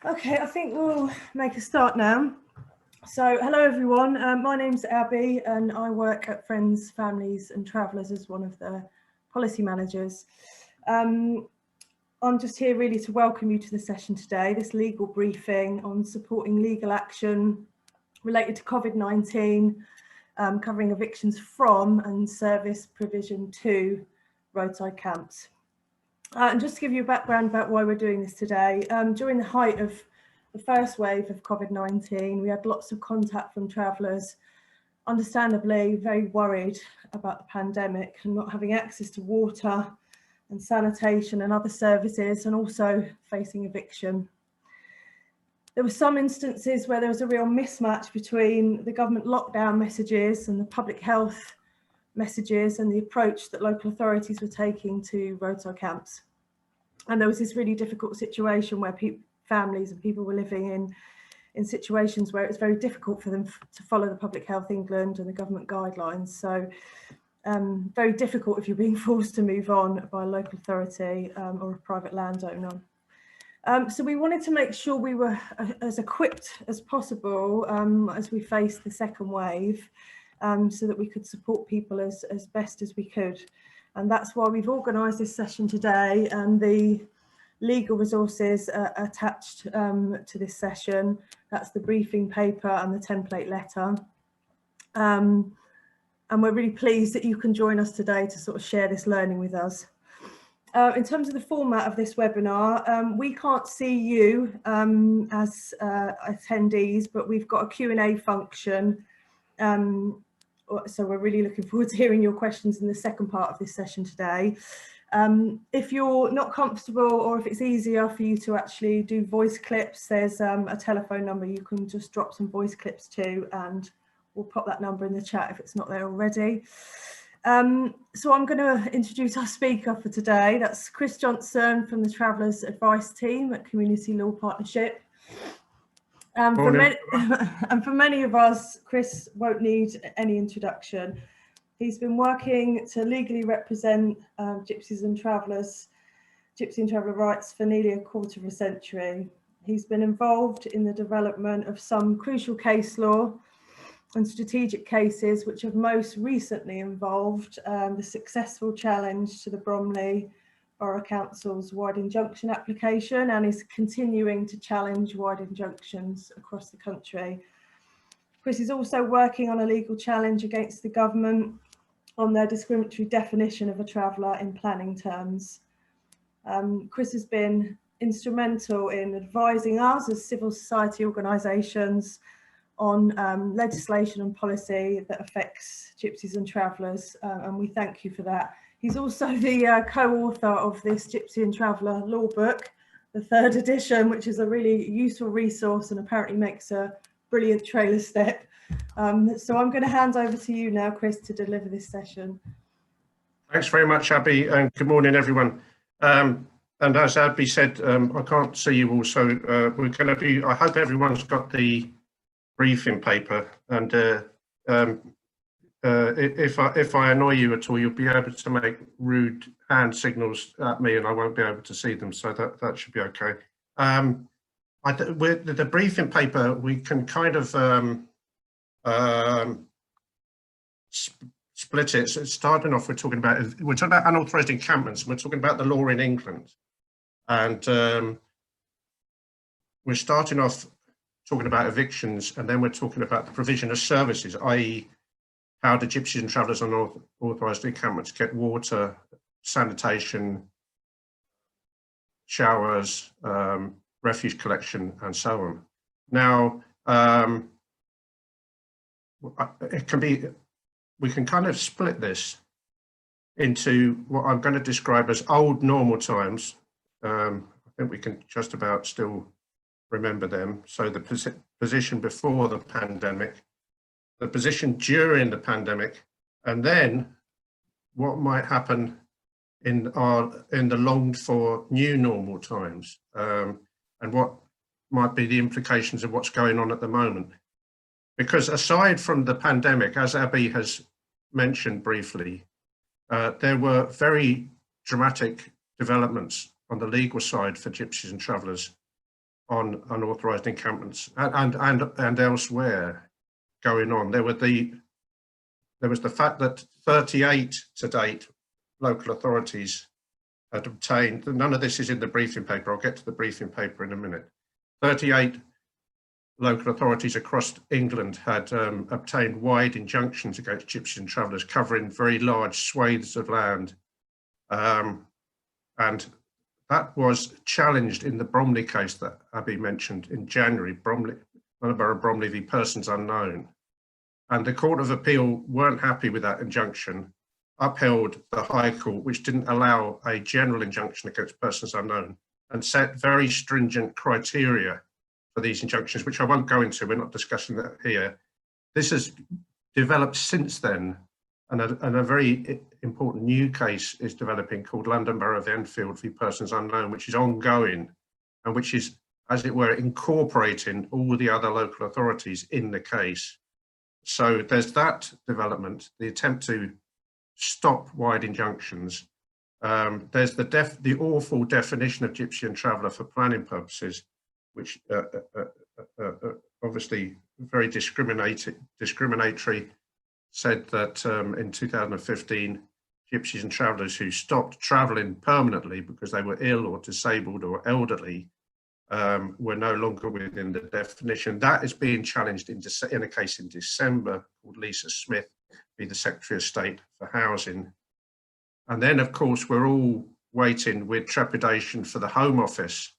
Okay, I think we'll make a start now. So, hello everyone, my name's Abby and I work at Friends, Families and Travellers as one of the policy managers. I'm just here really to welcome you to the session today, this legal briefing on supporting legal action related to COVID-19, covering evictions from and service provision to roadside camps. And just to give you a background about why we're doing this today, during the height of the first wave of COVID-19, we had lots of contact from travellers, understandably very worried about the pandemic and not having access to water and sanitation and other services, and also facing eviction. There were some instances where there was a real mismatch between the government lockdown messages and the public health messages and the approach that local authorities were taking to roadside camps. And there was this really difficult situation where families and people were living in situations where it was very difficult for them to follow the Public Health England and the government guidelines. So very difficult if you're being forced to move on by a local authority or a private landowner. So we wanted to make sure we were as equipped as possible as we faced the second wave, so that we could support people as best as we could. And that's why we've organised this session today, and the legal resources attached to this session. That's the briefing paper and the template letter. And we're really pleased that you can join us today to sort of share this learning with us. In terms of the format of this webinar, we can't see you as attendees, but we've got a Q&A function. So we're really looking forward to hearing your questions in the second part of this session today. If you're not comfortable, or if it's easier for you to actually do voice clips, there's a telephone number you can just drop some voice clips to, and we'll pop that number in the chat if it's not there already. So I'm going to introduce our speaker for today. That's Chris Johnson from the Travellers Advice Team at Community Law Partnership. And for many of us, Chris won't need any introduction. He's been working to legally represent Gypsies and Travellers, Gypsy and Traveller rights for nearly a quarter of a century. He's been involved in the development of some crucial case law and strategic cases, which have most recently involved the successful challenge to the Bromley Borough Council's wide injunction application, and is continuing to challenge wide injunctions across the country. Chris is also working on a legal challenge against the government on their discriminatory definition of a traveller in planning terms. Chris has been instrumental in advising us as civil society organisations on legislation and policy that affects Gypsies and Travellers, and we thank you for that. He's also the co-author of this Gypsy and Traveller law book, the 3rd edition, which is a really useful resource and apparently makes a brilliant trailer step. So I'm going to hand over to you now, Chris, to deliver this session. Thanks very much, Abby, and good morning, everyone. And as Abby said, I can't see you all, so we're going to be, I hope everyone's got the briefing paper, and if I annoy you at all, you'll be able to make rude hand signals at me and I won't be able to see them, so that should be okay. With the briefing paper, we can kind of split it. So starting off, we're talking about unauthorised encampments. We're talking about the law in England, and we're starting off talking about evictions, and then we're talking about the provision of services, i.e. how the Gypsies and Travellers on unauthorised encampments get water, sanitation, showers, refuse collection, and so on. Now, it can be, we can kind of split this into what I'm going to describe as old normal times. I think we can just about still remember them. So the position before the pandemic, the position during the pandemic, and then what might happen in the longed for new normal times, and what might be the implications of what's going on at the moment. Because aside from the pandemic, as Abby has mentioned briefly, there were very dramatic developments on the legal side for Gypsies and Travellers on unauthorised encampments and elsewhere going on. There was the fact that 38 to date local authorities had obtained, none of this is in the briefing paper, I'll get to the briefing paper in a minute, 38 local authorities across England had obtained wide injunctions against Gypsies and Travellers covering very large swathes of land. And that was challenged in the Bromley case that Abby mentioned in January, Borough Bromley v Persons Unknown. And the Court of Appeal weren't happy with that injunction, upheld the High Court, which didn't allow a general injunction against persons unknown, and set very stringent criteria for these injunctions, which I won't go into, we're not discussing that here. This has developed since then, and a very important new case is developing called London Borough of Enfield v Persons Unknown, which is ongoing, and which is, as it were, incorporating all the other local authorities in the case. So there's that development, the attempt to stop wide injunctions. There's the awful definition of gypsy and traveller for planning purposes, which obviously very discriminatory, said that in 2015, gypsies and travellers who stopped travelling permanently because they were ill or disabled or elderly were no longer within the definition. That is being challenged in a case in December called Lisa Smith, be the Secretary of State for Housing. And then, of course, we're all waiting with trepidation for the Home Office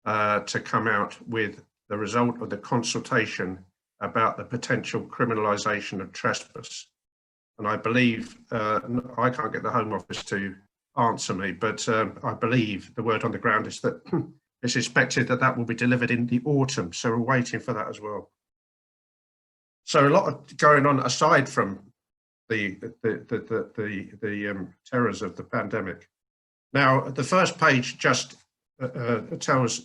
to come out with the result of the consultation about the potential criminalisation of trespass. And I believe, I can't get the Home Office to answer me, but I believe the word on the ground is that it's expected that that will be delivered in the autumn. So we're waiting for that as well. So a lot of going on aside from the terrors of the pandemic. Now, the first page just tells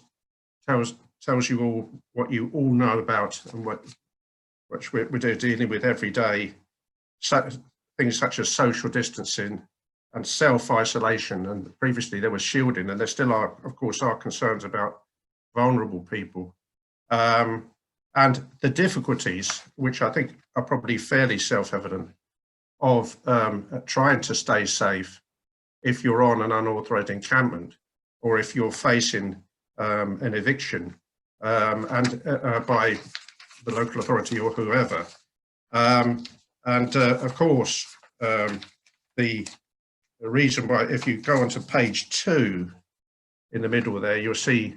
you all what you all know about and which we're dealing with every day. So, things such as social distancing and self-isolation, and previously there was shielding, and there still are, of course, are concerns about vulnerable people. And the difficulties, which I think are probably fairly self-evident, of trying to stay safe if you're on an unauthorised encampment or if you're facing an eviction by the local authority or whoever. Of course, the reason why, if you go onto page 2 in the middle there, you'll see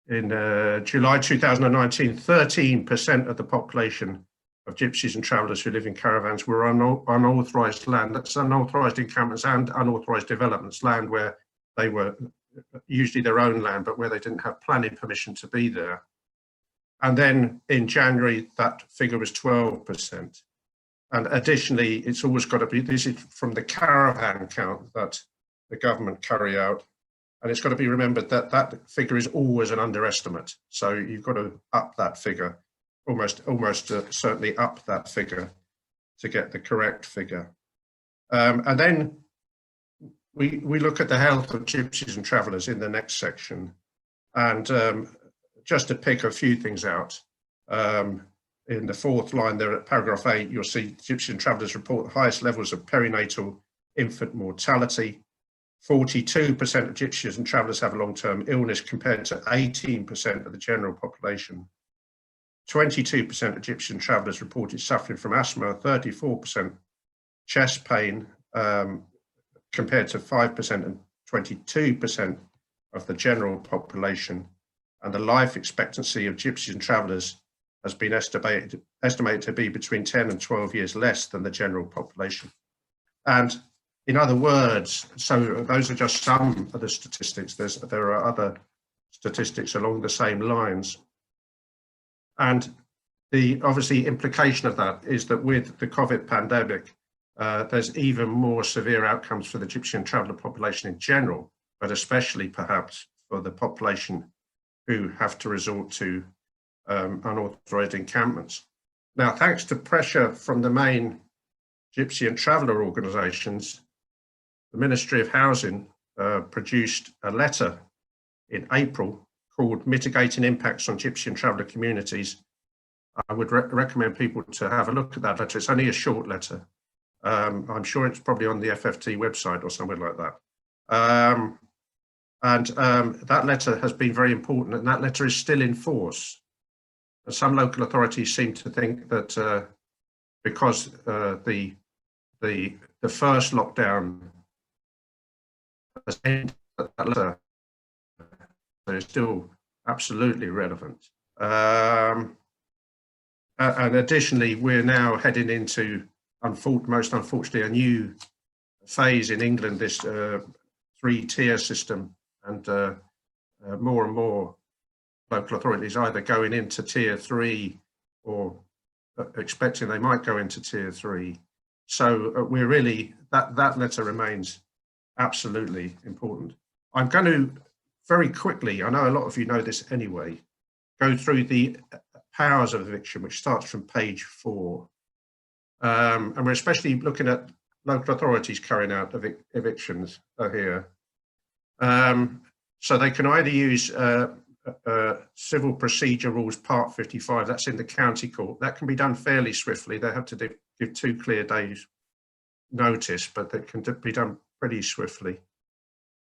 in July 2019, 13% of the population of gypsies and travellers who live in caravans were on unauthorised land. That's unauthorised encampments and unauthorised developments, land where they were usually their own land, but where they didn't have planning permission to be there. And then in January, that figure was 12%. And additionally, it's always got to be, this is from the caravan count that the government carry out. And it's got to be remembered that that figure is always an underestimate. So you've got to up that figure, almost certainly up that figure to get the correct figure. And then we look at the health of gypsies and travellers in the next section. And just to pick a few things out, in the fourth line there at paragraph 8, you'll see gypsies and travellers report the highest levels of perinatal infant mortality. 42% of gypsies and travellers have a long-term illness compared to 18% of the general population. 22% of gypsies and travellers reported suffering from asthma, 34% chest pain compared to 5% and 22% of the general population. And the life expectancy of gypsies and travellers has been estimated to be between 10 and 12 years less than the general population. And in other words, so those are just some of the statistics. There are other statistics along the same lines. And the obviously implication of that is that with the COVID pandemic, there's even more severe outcomes for the gypsy and traveller population in general, but especially perhaps for the population who have to resort to unauthorised encampments. Now, thanks to pressure from the main gypsy and traveller organisations, the Ministry of Housing produced a letter in April called Mitigating Impacts on Gypsy and Traveller Communities. I would recommend people to have a look at that letter. It's only a short letter. I'm sure it's probably on the FFT website or somewhere like that. That letter has been very important, and that letter is still in force. And some local authorities seem to think that because the first lockdown has ended, that letter is still absolutely relevant. And additionally, we're now heading into, most unfortunately, a new phase in England, this 3-tier system, and more and more local authorities either going into tier 3 or expecting they might go into tier 3. So we're really, that letter remains absolutely important. I'm going to very quickly, I know a lot of you know this anyway, go through the Powers of Eviction, which starts from page 4. And we're especially looking at local authorities carrying out evictions here. So they can either use Civil Procedure Rules Part 55, that's in the county court. That can be done fairly swiftly. They have to give 2 clear days notice, but that can be done pretty swiftly.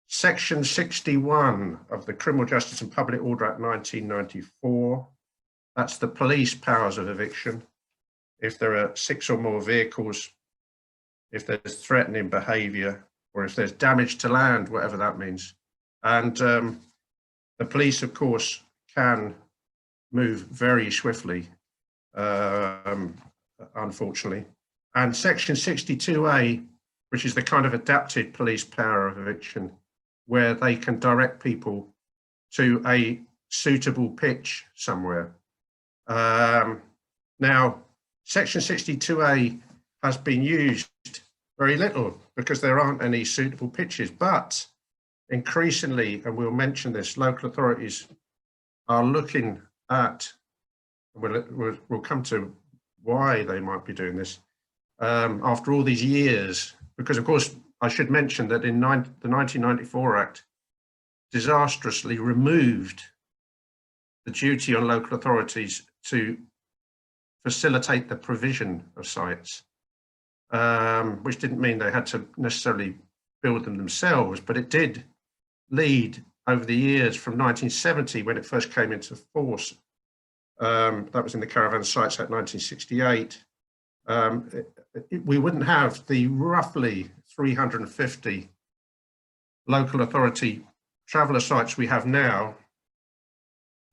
Section 61 of the Criminal Justice and Public Order Act 1994, that's the police powers of eviction. If there are 6 or more vehicles, if there's threatening behaviour, or if there's damage to land, whatever that means. And the police, of course, can move very swiftly, unfortunately. And section 62A, which is the kind of adapted police power of eviction, where they can direct people to a suitable pitch somewhere. Now, section 62A has been used very little because there aren't any suitable pitches, but increasingly, and we'll mention this, local authorities are looking at, we'll come to why they might be doing this after all these years, because of course I should mention that in the 1994 Act disastrously removed the duty on local authorities to facilitate the provision of sites, which didn't mean they had to necessarily build them themselves, but it did lead over the years from 1970 when it first came into force. That was in the Caravan Sites Act 1968. We wouldn't have the roughly 350 local authority traveller sites we have now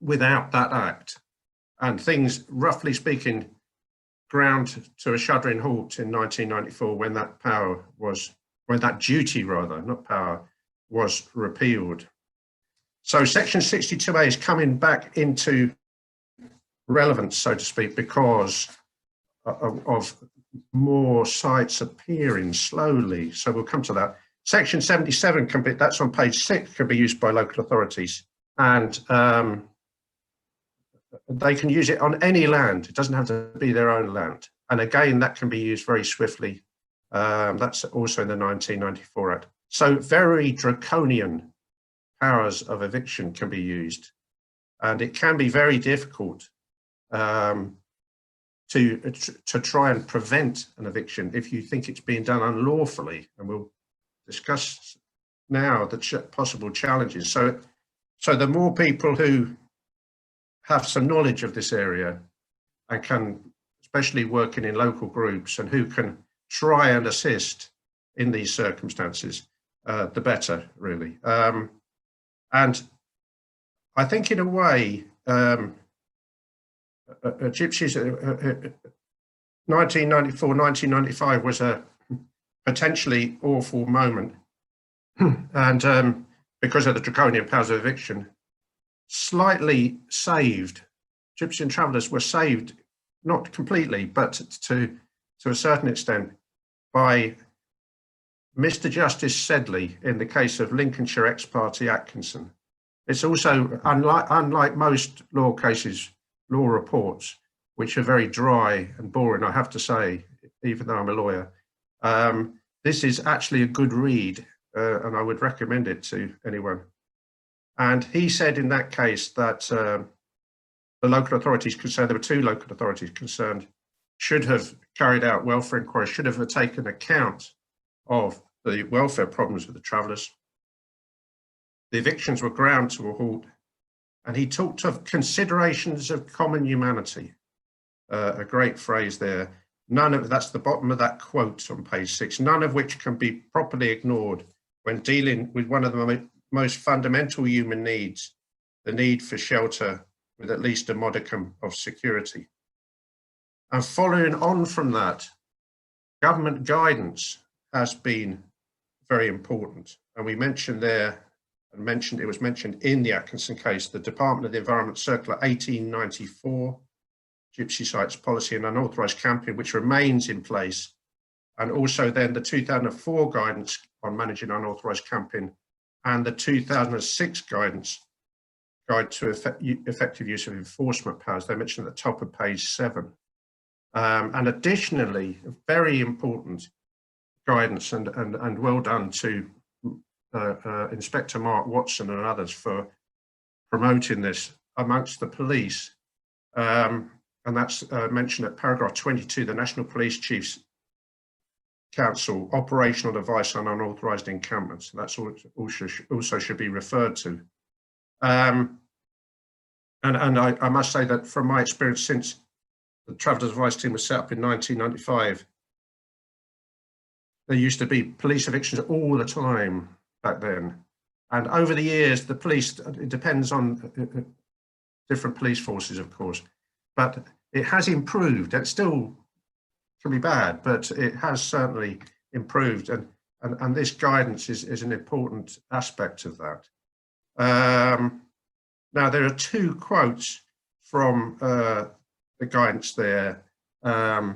without that act. And things, roughly speaking, ground to a shuddering halt in 1994 when that power was, when that duty rather, not power, was repealed. So section 62A is coming back into relevance, so to speak, because of more sites appearing slowly. So we'll come to that. Section 77 can be, that's on page 6, can be used by local authorities, and they can use it on any land. It doesn't have to be their own land. And again, that can be used very swiftly. That's also in the 1994 Act. So very draconian powers of eviction can be used. And it can be very difficult to try and prevent an eviction if you think it's being done unlawfully. And we'll discuss now the possible challenges. So the more people who have some knowledge of this area and can, especially working in local groups, and who can try and assist in these circumstances, the better, really. And I think in a way, Gypsies, 1994, 1995 was a potentially awful moment. And because of the draconian powers of eviction, slightly saved. Gypsies and Travellers were saved, not completely, but to a certain extent, by Mr. Justice Sedley in the case of Lincolnshire ex parte Atkinson. It's also, unlike most law cases, law reports, which are very dry and boring, I have to say, even though I'm a lawyer, this is actually a good read, and I would recommend it to anyone. And he said in that case that the local authorities concerned, there were two local authorities concerned, should have carried out welfare inquiries, should have taken account of the welfare problems of the travellers. The evictions were ground to a halt, and he talked of considerations of common humanity, a great phrase there. None of that's the bottom of that quote on page 6, none of which can be properly ignored when dealing with one of the most fundamental human needs, the need for shelter with at least a modicum of security. And following on from that, government guidance has been very important. And we mentioned there, it was mentioned in the Atkinson case, the Department of the Environment Circular 1894, Gypsy Sites Policy and Unauthorised Camping, which remains in place, and also then the 2004 guidance on managing unauthorised camping and the 2006 guidance, Guide to Effective Use of Enforcement Powers. They're mentioned at the top of page 7. And additionally, very important guidance and well done to Inspector Mark Watson and others for promoting this amongst the police. And that's mentioned at paragraph 22, the National Police Chiefs Council operational advice on unauthorised encampments. That's also should be referred to. And I must say that from my experience since the Travellers Advice Team was set up in 1995, there used to be police evictions all the time back then. And over the years, the police, it depends on different police forces, of course, but it has improved. It still can be bad, but it has certainly improved. And this guidance is an important aspect of that. Now, there are two quotes from the guidance there. The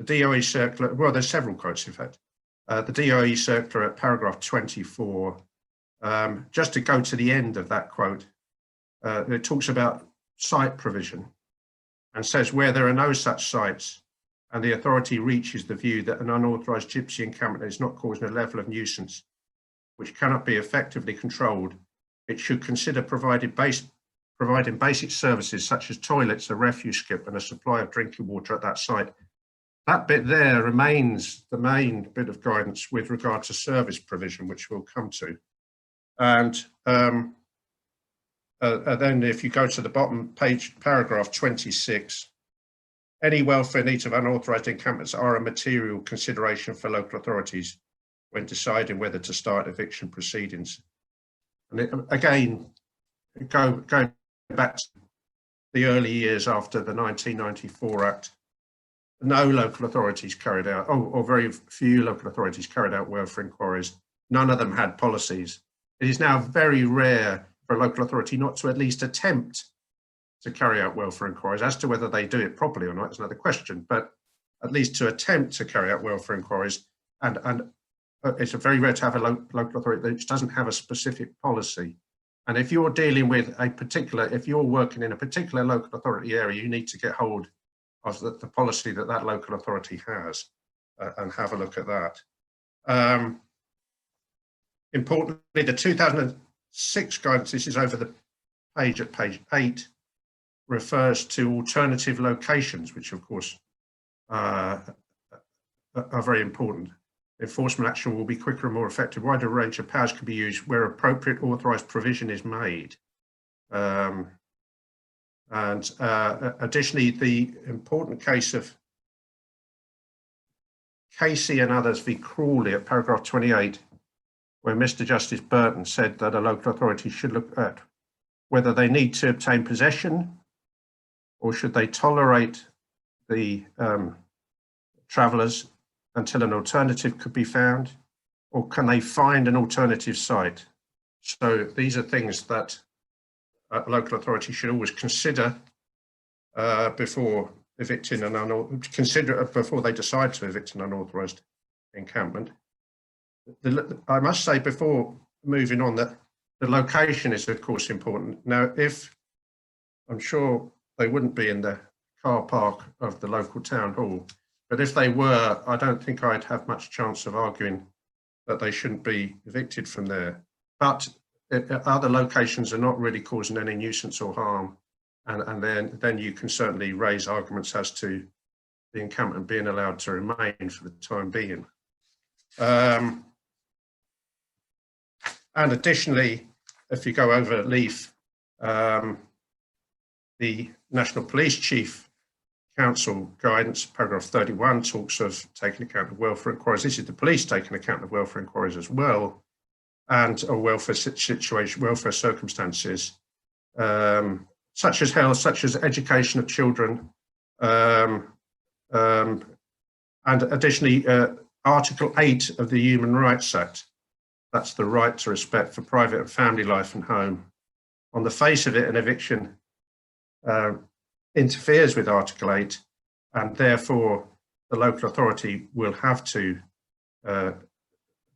DOE circular, well, there's several quotes, in fact. The DOE circular at paragraph 24, just to go to the end of that quote, it talks about site provision and says where there are no such sites and the authority reaches the view that an unauthorised gypsy encampment is not causing a level of nuisance which cannot be effectively controlled, it should consider providing basic services such as toilets, a refuse skip and a supply of drinking water at that site. That bit there remains the main bit of guidance with regard to service provision, which we'll come to. And then if you go to the bottom page, paragraph 26, any welfare needs of unauthorised encampments are a material consideration for local authorities when deciding whether to start eviction proceedings. And again, going back to the early years after the 1994 Act, no local authorities carried out, or very few local authorities carried out welfare inquiries. None of them had policies. It is now very rare for a local authority not to at least attempt to carry out welfare inquiries. As to whether they do it properly or not is another question, but at least to attempt to carry out welfare inquiries. And it's very rare to have a local authority that doesn't have a specific policy. And if you're dealing with a particular, if you're working in a particular local authority area, you need to get hold of the policy that that local authority has and have a look at that. Importantly, the 2006 guidance, this is over the page at page 8, refers to alternative locations, which of course are very important. Enforcement action will be quicker and more effective. Wider range of powers can be used where appropriate authorised provision is made. Additionally, the important case of Casey and others v. Crawley at paragraph 28, where Mr. Justice Burton said that a local authority should look at whether they need to obtain possession or should they tolerate the travellers until an alternative could be found, or can they find an alternative site? So these are things that a local authority should always consider before evicting before they decide to evict an unauthorised encampment. I must say before moving on that the location is of course important. Now, if I'm sure they wouldn't be in the car park of the local town hall, but if they were, I don't think I'd have much chance of arguing that they shouldn't be evicted from there. but other locations are not really causing any nuisance or harm, and then you can certainly raise arguments as to the encampment being allowed to remain for the time being. And additionally, if you go over LEAF, the National Police Chief Council guidance, paragraph 31, talks of taking account of welfare inquiries. This is the police taking account of welfare inquiries as well, and welfare situation, welfare circumstances, such as health, such as education of children, and additionally, Article 8 of the Human Rights Act. That's the right to respect for private and family life and home. On the face of it, an eviction interferes with Article 8, and therefore the local authority will have to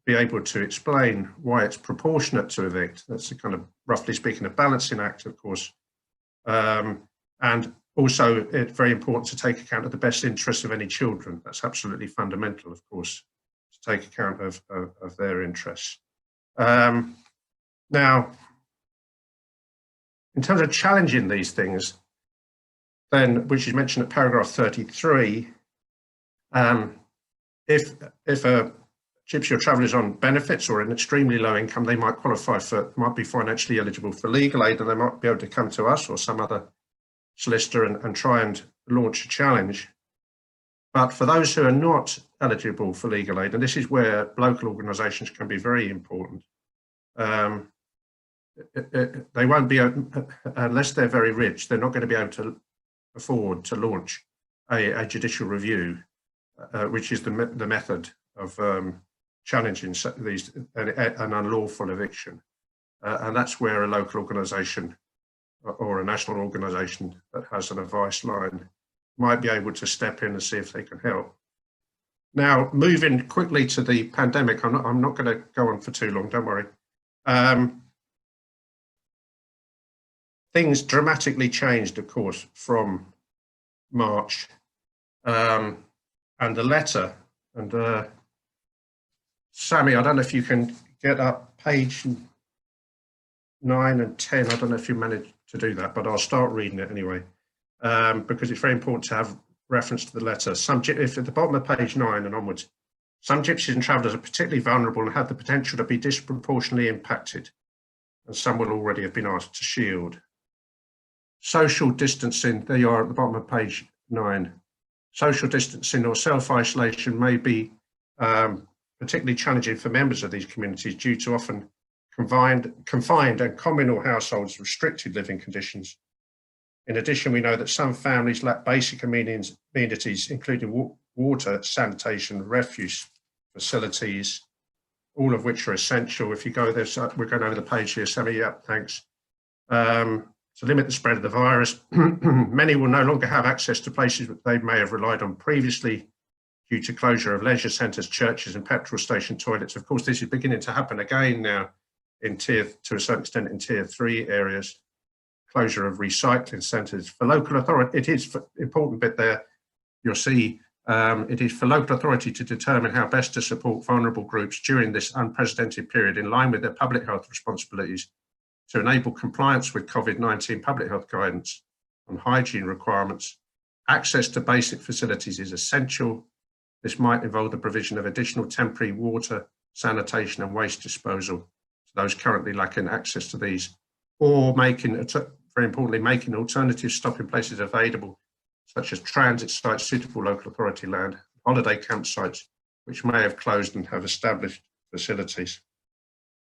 be able to explain why it's proportionate to evict. That's a kind of, roughly speaking, a balancing act, of course. And also, it's very important to take account of the best interests of any children. That's absolutely fundamental, of course, to take account of their interests. Now, in terms of challenging these things, then, which is mentioned at paragraph 33, if a gypsy or traveller is on benefits or an extremely low income, they might qualify for, might be financially eligible for legal aid, and they might be able to come to us or some other solicitor and try and launch a challenge. But for those who are not eligible for legal aid, and this is where local organisations can be very important, they won't be, unless they're very rich, they're not going to be able to afford to launch a judicial review, which is the method of challenging these an unlawful eviction, and that's where a local organisation or a national organisation that has an advice line might be able to step in and see if they can help. Now, moving quickly to the pandemic, I'm not going to go on for too long, don't worry. Things dramatically changed, of course, from March, and the letter, and Sammy, I don't know if you can get up page 9 and 10. I don't know if you managed to do that, but I'll start reading it anyway, because it's very important to have reference to the letter. If at the bottom of page 9 and onwards, some gypsies and travellers are particularly vulnerable and have the potential to be disproportionately impacted, and some will already have been asked to shield. Social distancing, there you are at the bottom of page 9. Social distancing or self-isolation may be particularly challenging for members of these communities due to often confined and communal households, restricted living conditions. In addition, we know that some families lack basic amenities, including water, sanitation, refuse facilities, all of which are essential. If you go there, so we're going over the page here, Sammy, yeah, thanks. To limit the spread of the virus, many will no longer have access to places that they may have relied on previously due to closure of leisure centres, churches and petrol station toilets. Of course, this is beginning to happen again now to a certain extent in tier 3 areas. Closure of recycling centres. For local authority, it is important bit there, you'll see, it is for local authority to determine how best to support vulnerable groups during this unprecedented period in line with their public health responsibilities to enable compliance with COVID-19 public health guidance on hygiene requirements. Access to basic facilities is essential. This might involve the provision of additional temporary water, sanitation and waste disposal to those currently lacking access to these, or making, very importantly, making alternative stopping places available, such as transit sites, suitable local authority land, holiday campsites, which may have closed and have established facilities.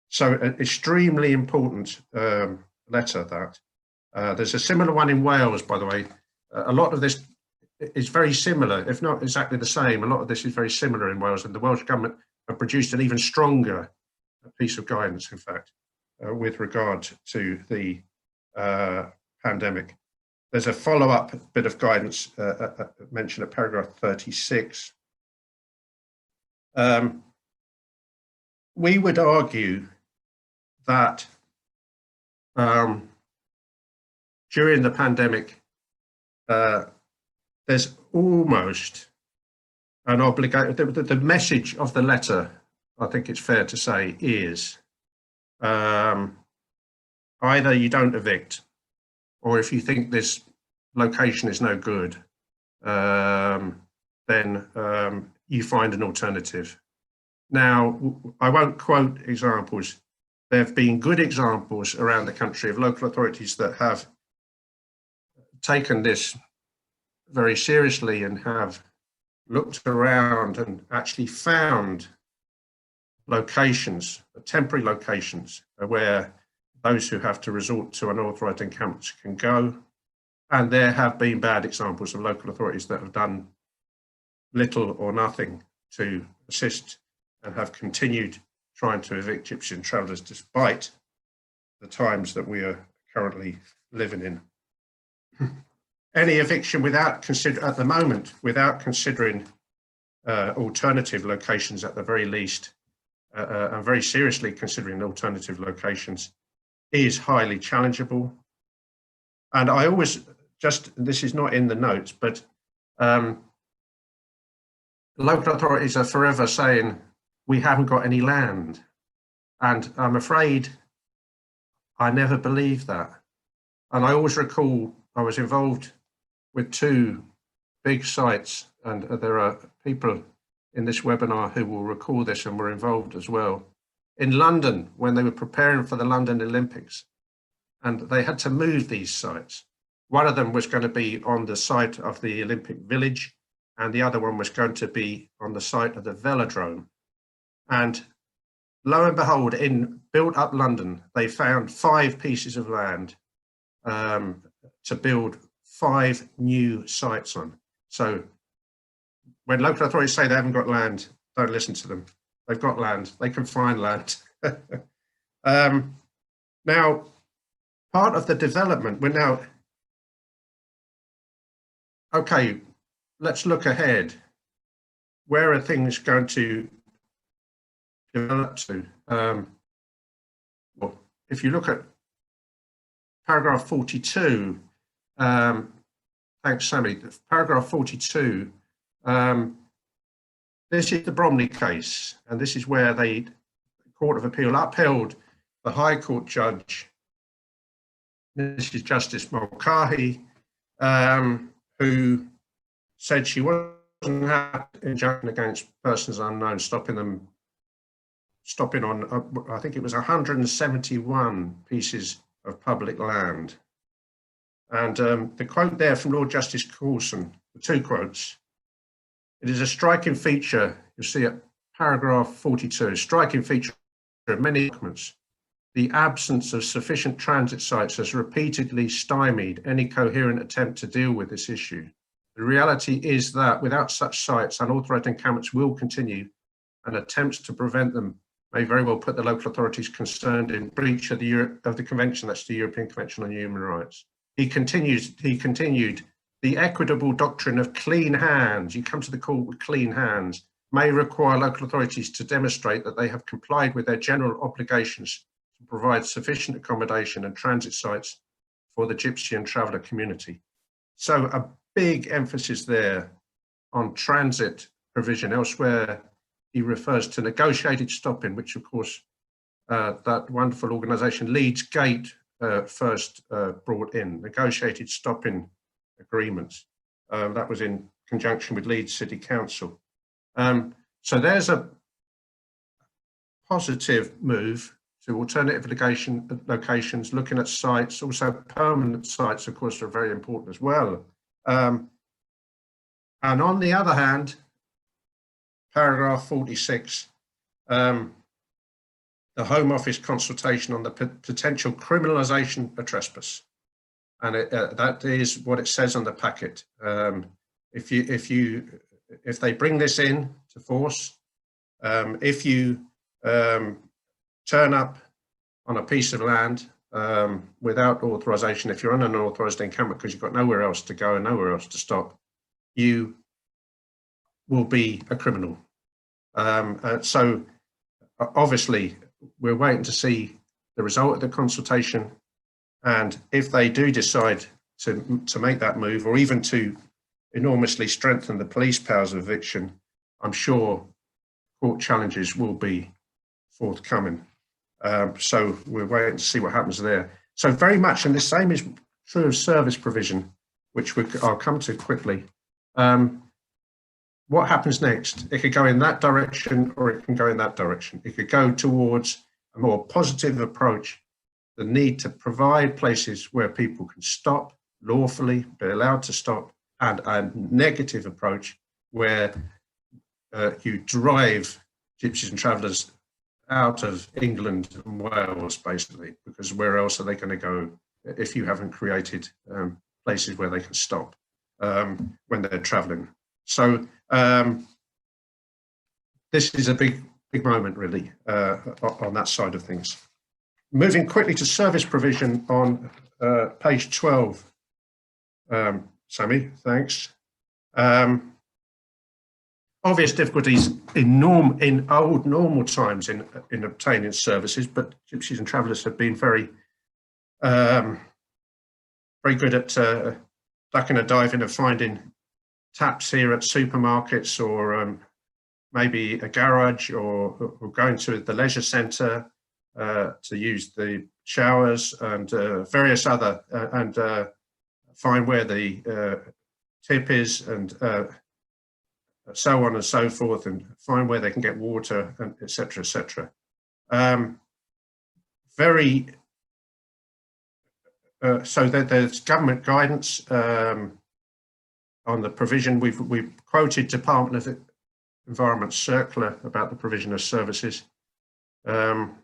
So an extremely important letter that. There's a similar one in Wales, by the way. A lot of this is very similar, if not exactly the same. A lot of this is very similar in Wales, and the Welsh government have produced an even stronger piece of guidance, in fact, with regard to the pandemic. There's a follow-up bit of guidance mentioned at paragraph 36. We would argue that during the pandemic, there's almost an obligation. The message of the letter, I think it's fair to say, is either you don't evict, or if you think this location is no good, then you find an alternative. Now, I won't quote examples. There have been good examples around the country of local authorities that have taken this very seriously and have looked around and actually found locations, temporary locations, where those who have to resort to unauthorised encampments can go. And there have been bad examples of local authorities that have done little or nothing to assist and have continued trying to evict Gypsies and Travellers despite the times that we are currently living in. Any eviction without considering alternative locations at the very least, and very seriously considering alternative locations, is highly challengeable. And I always this is not in the notes, but local authorities are forever saying, we haven't got any land. And I'm afraid I never believed that. And I always recall I was involved with two big sites, and there are people in this webinar who will recall this and were involved as well. In London, when they were preparing for the London Olympics, and they had to move these sites. One of them was going to be on the site of the Olympic Village, and the other one was going to be on the site of the velodrome. And lo and behold, in built-up London, they found 5 pieces of land to build 5 new sites on. So when local authorities say they haven't got land, don't listen to them. They've got land, they can find land. Now, part of the development, we're now, okay, let's look ahead. Where are things going to develop to? Well, if you look at paragraph 42, thanks, Sammy. Paragraph 42, this is the Bromley case, and this is where the Court of Appeal upheld the High Court judge, this is Justice Mulcahy, who said she wasn't happy injunction against persons unknown, stopping on, I think it was 171 pieces of public land. And the quote there from Lord Justice Coulson, the 2 quotes, it is a striking feature, you'll see at paragraph 42, a striking feature of many documents. The absence of sufficient transit sites has repeatedly stymied any coherent attempt to deal with this issue. The reality is that without such sites, unauthorised encampments will continue, and attempts to prevent them may very well put the local authorities concerned in breach of the convention, that's the European Convention on Human Rights. He continued, the equitable doctrine of clean hands, you come to the court with clean hands, may require local authorities to demonstrate that they have complied with their general obligations to provide sufficient accommodation and transit sites for the Gypsy and Traveller community. So a big emphasis there on transit provision. Elsewhere, he refers to negotiated stopping, which of course that wonderful organisation Leeds Gate first brought in, negotiated stopping agreements. That was in conjunction with Leeds City Council. So there's a positive move to alternative locations, looking at sites, also permanent sites, of course, are very important as well. And on the other hand, paragraph 46, the Home Office consultation on the potential criminalisation of trespass. And that is what it says on the packet. If they bring this in to force, if you turn up on a piece of land without authorisation, if you're on an unauthorised encampment because you've got nowhere else to go and nowhere else to stop, you will be a criminal. So obviously we're waiting to see the result of the consultation, and if they do decide to make that move, or even to enormously strengthen the police powers of eviction, I'm sure court challenges will be forthcoming. So we're waiting to see what happens there. So very much, and the same is true of service provision, which I'll come to quickly. What happens next? It could go in that direction, or it can go in that direction. It could go towards a more positive approach, the need to provide places where people can stop lawfully, be allowed to stop, and a negative approach where you drive gypsies and travellers out of England and Wales, basically, because where else are they going to go if you haven't created places where they can stop when they're travelling? So this is a big moment, really, on that side of things. Moving quickly to service provision on page 12. Sammy, thanks. Obvious difficulties in old normal times in obtaining services, but gypsies and travellers have been very good at ducking and diving and finding taps here at supermarkets, or maybe a garage, or going to the leisure centre to use the showers and various other, and find where the tip is, and so on and so forth, and find where they can get water, and et cetera, et cetera. So there's government guidance on the provision. We've quoted Department of Environment circular about the provision of services, and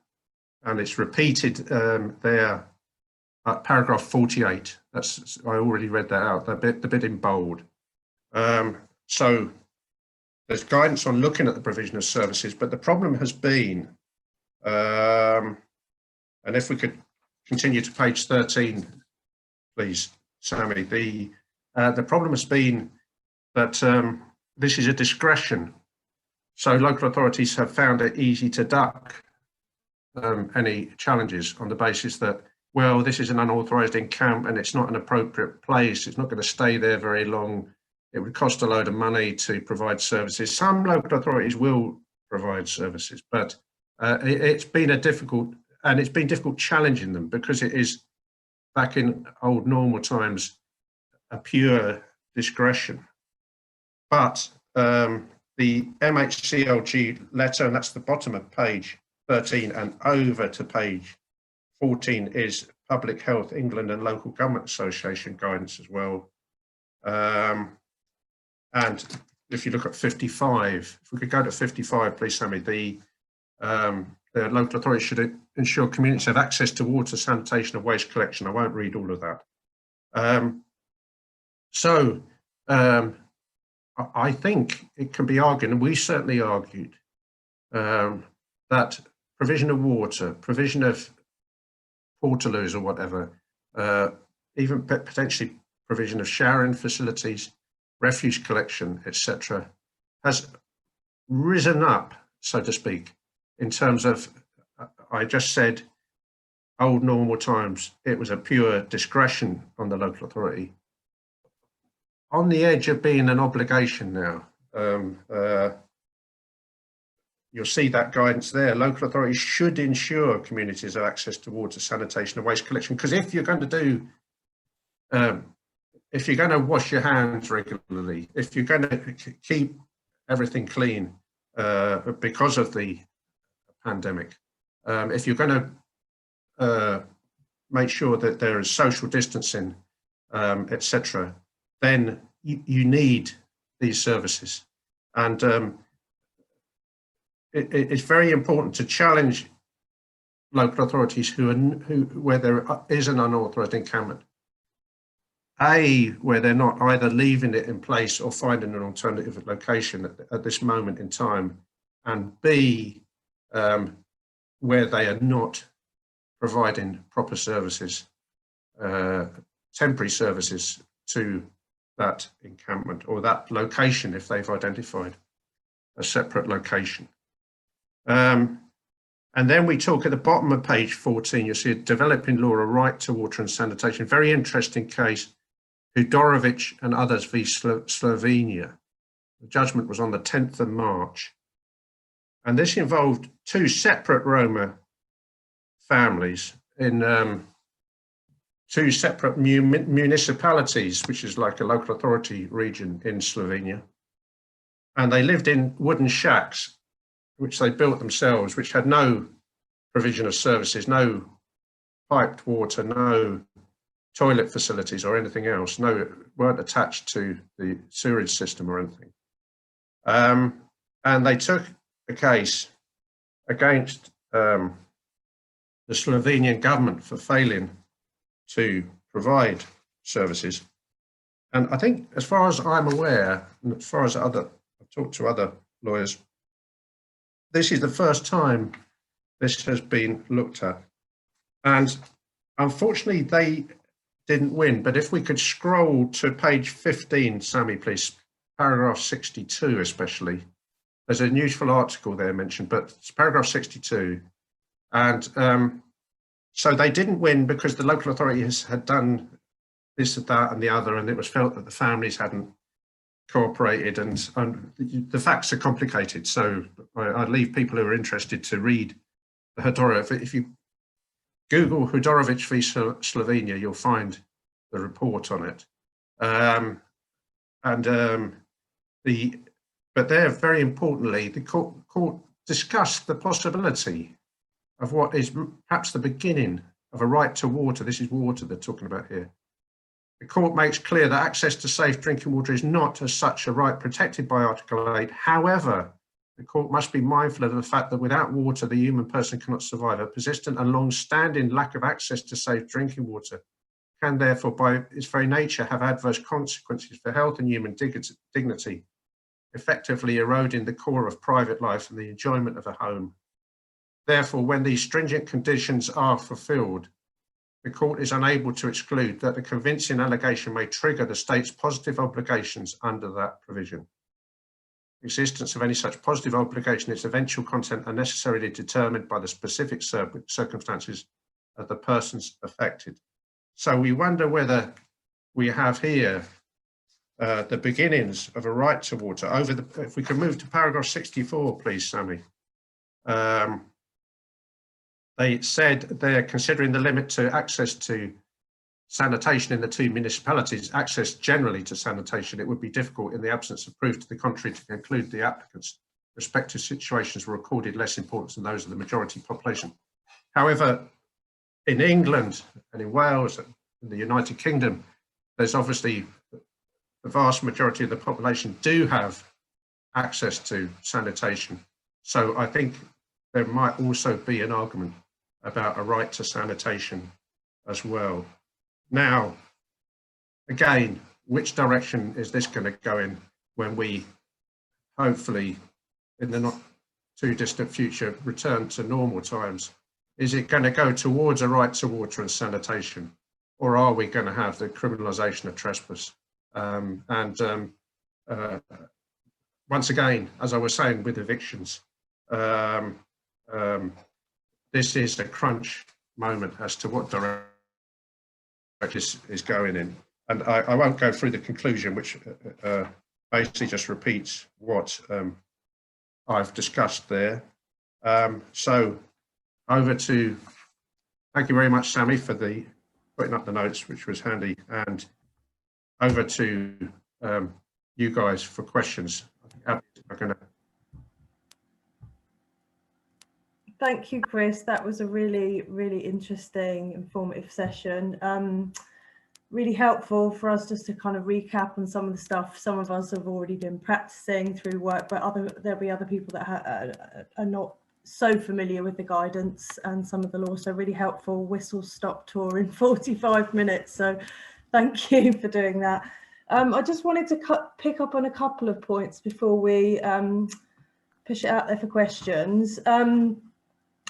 it's repeated there at paragraph 48. I already read that out, the bit in bold. So there's guidance on looking at the provision of services, but the problem has been, and if we could continue to page 13, please, Sammy. The problem has been that this is a discretion. So local authorities have found it easy to duck any challenges on the basis that, well, this is an unauthorised encampment and it's not an appropriate place. It's not going to stay there very long. It would cost a load of money to provide services. Some local authorities will provide services, but it's been difficult challenging them, because it is, back in old normal times, a pure discretion. But the MHCLG letter, and that's the bottom of page 13 and over to page 14, is Public Health England and Local Government Association guidance as well. And if you look at 55, if we could go to 55, please, Sammy, the local authorities should ensure communities have access to water, sanitation and waste collection. I won't read all of that. I think it can be argued, and we certainly argued, that provision of water, provision of portaloos or whatever, even potentially provision of showering facilities, refuse collection, etc., has risen up, so to speak, in terms of, I just said, old normal times, it was a pure discretion on the local authority. On the edge of being an obligation now. You'll see that guidance there. Local authorities should ensure communities have access to water, sanitation and waste collection, because if you're going to do, if you're going to wash your hands regularly, if you're going to keep everything clean because of the pandemic, if you're going to make sure that there is social distancing, etc., then you need these services. And it's very important to challenge local authorities where there is an unauthorised encampment. A, where they're not either leaving it in place or finding an alternative location at this moment in time, and B, where they are not providing proper services, temporary services to that encampment or that location if they've identified a separate location. And then we talk at the bottom of page 14, you'll see a developing law, a right to water and sanitation. Very interesting case, Hudorovic and others v Slovenia. The judgment was on the 10th of March. And this involved two separate Roma families in 2 separate municipalities, which is like a local authority region in Slovenia. And they lived in wooden shacks, which they built themselves, which had no provision of services, no piped water, no toilet facilities or anything else, weren't attached to the sewerage system or anything. And they took a case against the Slovenian government for failing to provide services. And I think, as far as I'm aware, and as far as I've talked to other lawyers, this is the first time this has been looked at. And unfortunately, they didn't win. But if we could scroll to page 15, Sammy, please, paragraph 62 especially. There's a useful article there mentioned, but it's paragraph 62. And so they didn't win because the local authorities had done this, that, and the other, and it was felt that the families hadn't cooperated, and the facts are complicated. So I'd leave people who are interested to read the Hodorovic. If you Google Hodorovic v Slovenia, you'll find the report on it. But there, very importantly, the court discussed the possibility of what is perhaps the beginning of a right to water. This is water they're talking about here. The court makes clear that access to safe drinking water is not as such a right protected by Article 8. However, the court must be mindful of the fact that without water, the human person cannot survive. A persistent and long-standing lack of access to safe drinking water can therefore, by its very nature, have adverse consequences for health and human dignity, effectively eroding the core of private life and the enjoyment of a home. Therefore, when these stringent conditions are fulfilled, the court is unable to exclude that a convincing allegation may trigger the state's positive obligations under that provision. The existence of any such positive obligation, its eventual content, are necessarily determined by the specific circumstances of the persons affected. So we wonder whether we have here the beginnings of a right to water. If we can move to paragraph 64, please, Sammy. They said they're considering the limit to access to sanitation in the 2 municipalities. Access generally to sanitation, it would be difficult in the absence of proof to the contrary to conclude the applicants' respective situations were accorded less importance than those of the majority population. However, in England and in Wales and in the United Kingdom, there's obviously the vast majority of the population do have access to sanitation. So I think there might also be an argument about a right to sanitation as well. Now, again, which direction is this going to go in when we hopefully, in the not too distant future, return to normal times? Is it going to go towards a right to water and sanitation, or are we going to have the criminalisation of trespass? Once again, as I was saying with evictions, this is a crunch moment as to what direction is going in. And I won't go through the conclusion, which basically just repeats what I've discussed there. So over to, thank you very much, Sammy, for putting up the notes, which was handy, and over to you guys for questions. I think I'm going to. Thank you, Chris. That was a really, really interesting, informative session. Really helpful for us just to kind of recap on some of the stuff some of us have already been practicing through work, but there'll be other people that are not so familiar with the guidance and some of the law. So really helpful whistle-stop tour in 45 minutes. So thank you for doing that. I just wanted to pick up on a couple of points before we push it out there for questions.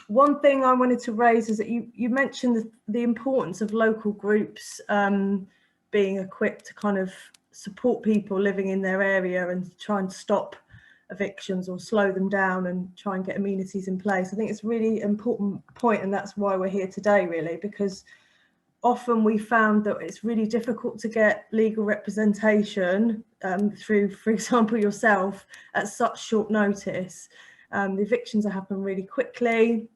One thing I wanted to raise is that you mentioned the importance of local groups being equipped to kind of support people living in their area and try and stop evictions or slow them down and try and get amenities in place. I think it's a really important point, and that's why we're here today, really, because often we found that it's really difficult to get legal representation through, for example, yourself, at such short notice. The evictions happen really quickly.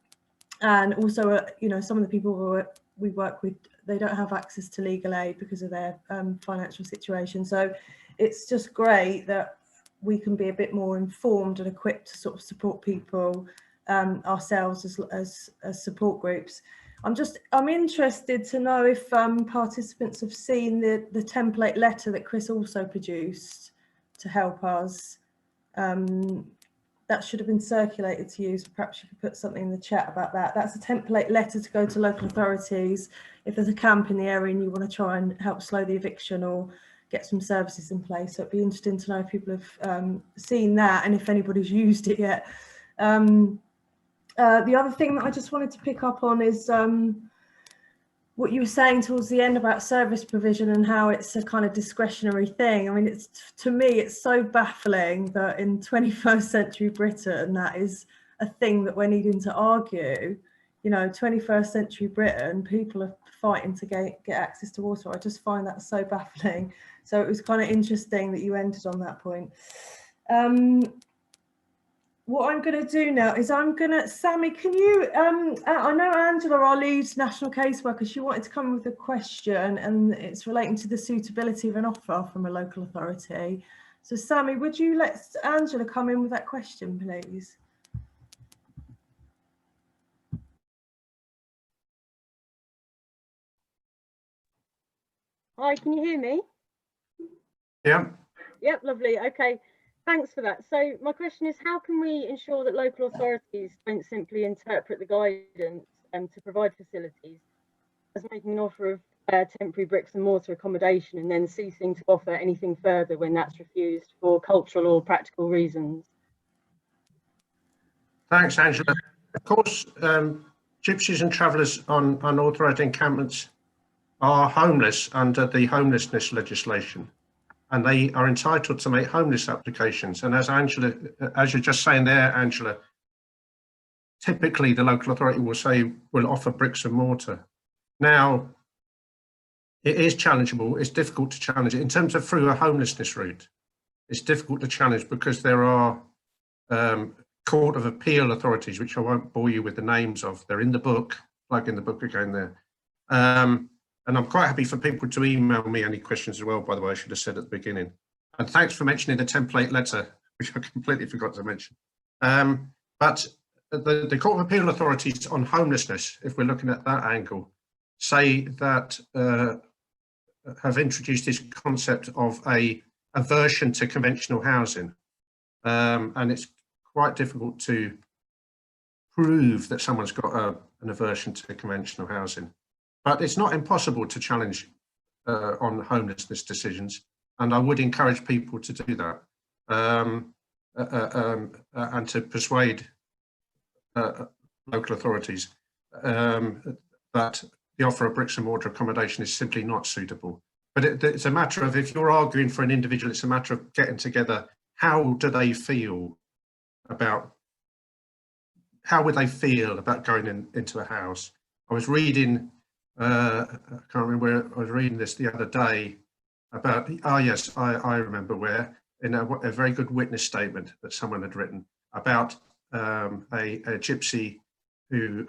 And also, you know, some of the people we work with, they don't have access to legal aid because of their financial situation. So it's just great that we can be a bit more informed and equipped to sort of support people ourselves as support groups. I'm interested to know if participants have seen the template letter that Chris also produced to help us. That should have been circulated to you, so perhaps you could put something in the chat about that. That's a template letter to go to local authorities if there's a camp in the area and you want to try and help slow the eviction or get some services in place. So it'd be interesting to know if people have seen that and if anybody's used it yet. The other thing that I just wanted to pick up on is what you were saying towards the end about service provision and how it's a kind of discretionary thing. I mean, to me, it's so baffling that in 21st century Britain, that is a thing that we're needing to argue. You know, 21st century Britain, people are fighting to get access to water. I just find that so baffling. So it was kind of interesting that you ended on that point. What I'm going to do now is Sammy, can you, I know Angela, our lead national caseworker, she wanted to come with a question and it's relating to the suitability of an offer from a local authority. So Sammy, would you let Angela come in with that question, please? Hi, can you hear me? Yeah. Yep, lovely. Okay, thanks for that. So my question is, how can we ensure that local authorities don't simply interpret the guidance to provide facilities as making an offer of temporary bricks and mortar accommodation and then ceasing to offer anything further when that's refused for cultural or practical reasons? Thanks, Angela. Of course, Gypsies and Travellers on unauthorised encampments are homeless under the homelessness legislation, and they are entitled to make homeless applications. And as you're just saying there, Angela, typically the local authority will say, we'll offer bricks and mortar. Now, it is challengeable. It's difficult to challenge it. In terms of through a homelessness route, it's difficult to challenge because there are Court of Appeal authorities, which I won't bore you with the names of. They're in the book, plug in the book again there. And I'm quite happy for people to email me any questions as well, by the way, I should have said at the beginning. And thanks for mentioning the template letter, which I completely forgot to mention. But the Court of Appeal authorities on homelessness, if we're looking at that angle, say that have introduced this concept of a aversion to conventional housing. And it's quite difficult to prove that someone's got an aversion to conventional housing. But it's not impossible to challenge on homelessness decisions, and I would encourage people to do that and to persuade local authorities that the offer of bricks and mortar accommodation is simply not suitable. But it's a matter of, if you're arguing for an individual, it's a matter of getting together. How do they feel about, how would they feel about going into a house? I was reading, I can't remember where I was reading this the other day about, yes, I remember where, in a very good witness statement that someone had written about a gypsy who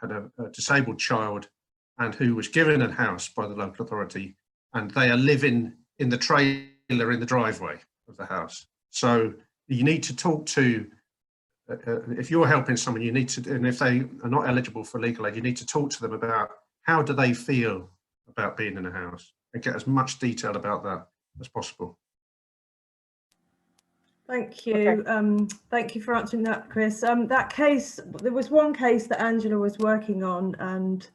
had a disabled child and who was given a house by the local authority, and they are living in the trailer in the driveway of the house. So you need to talk to, if you're helping someone, you need to, and if they are not eligible for legal aid, you need to talk to them about how do they feel about being in a house, and get as much detail about that as possible. Thank you. Okay. Thank you for answering that, Chris. That case, there was one case that Angela was working on, and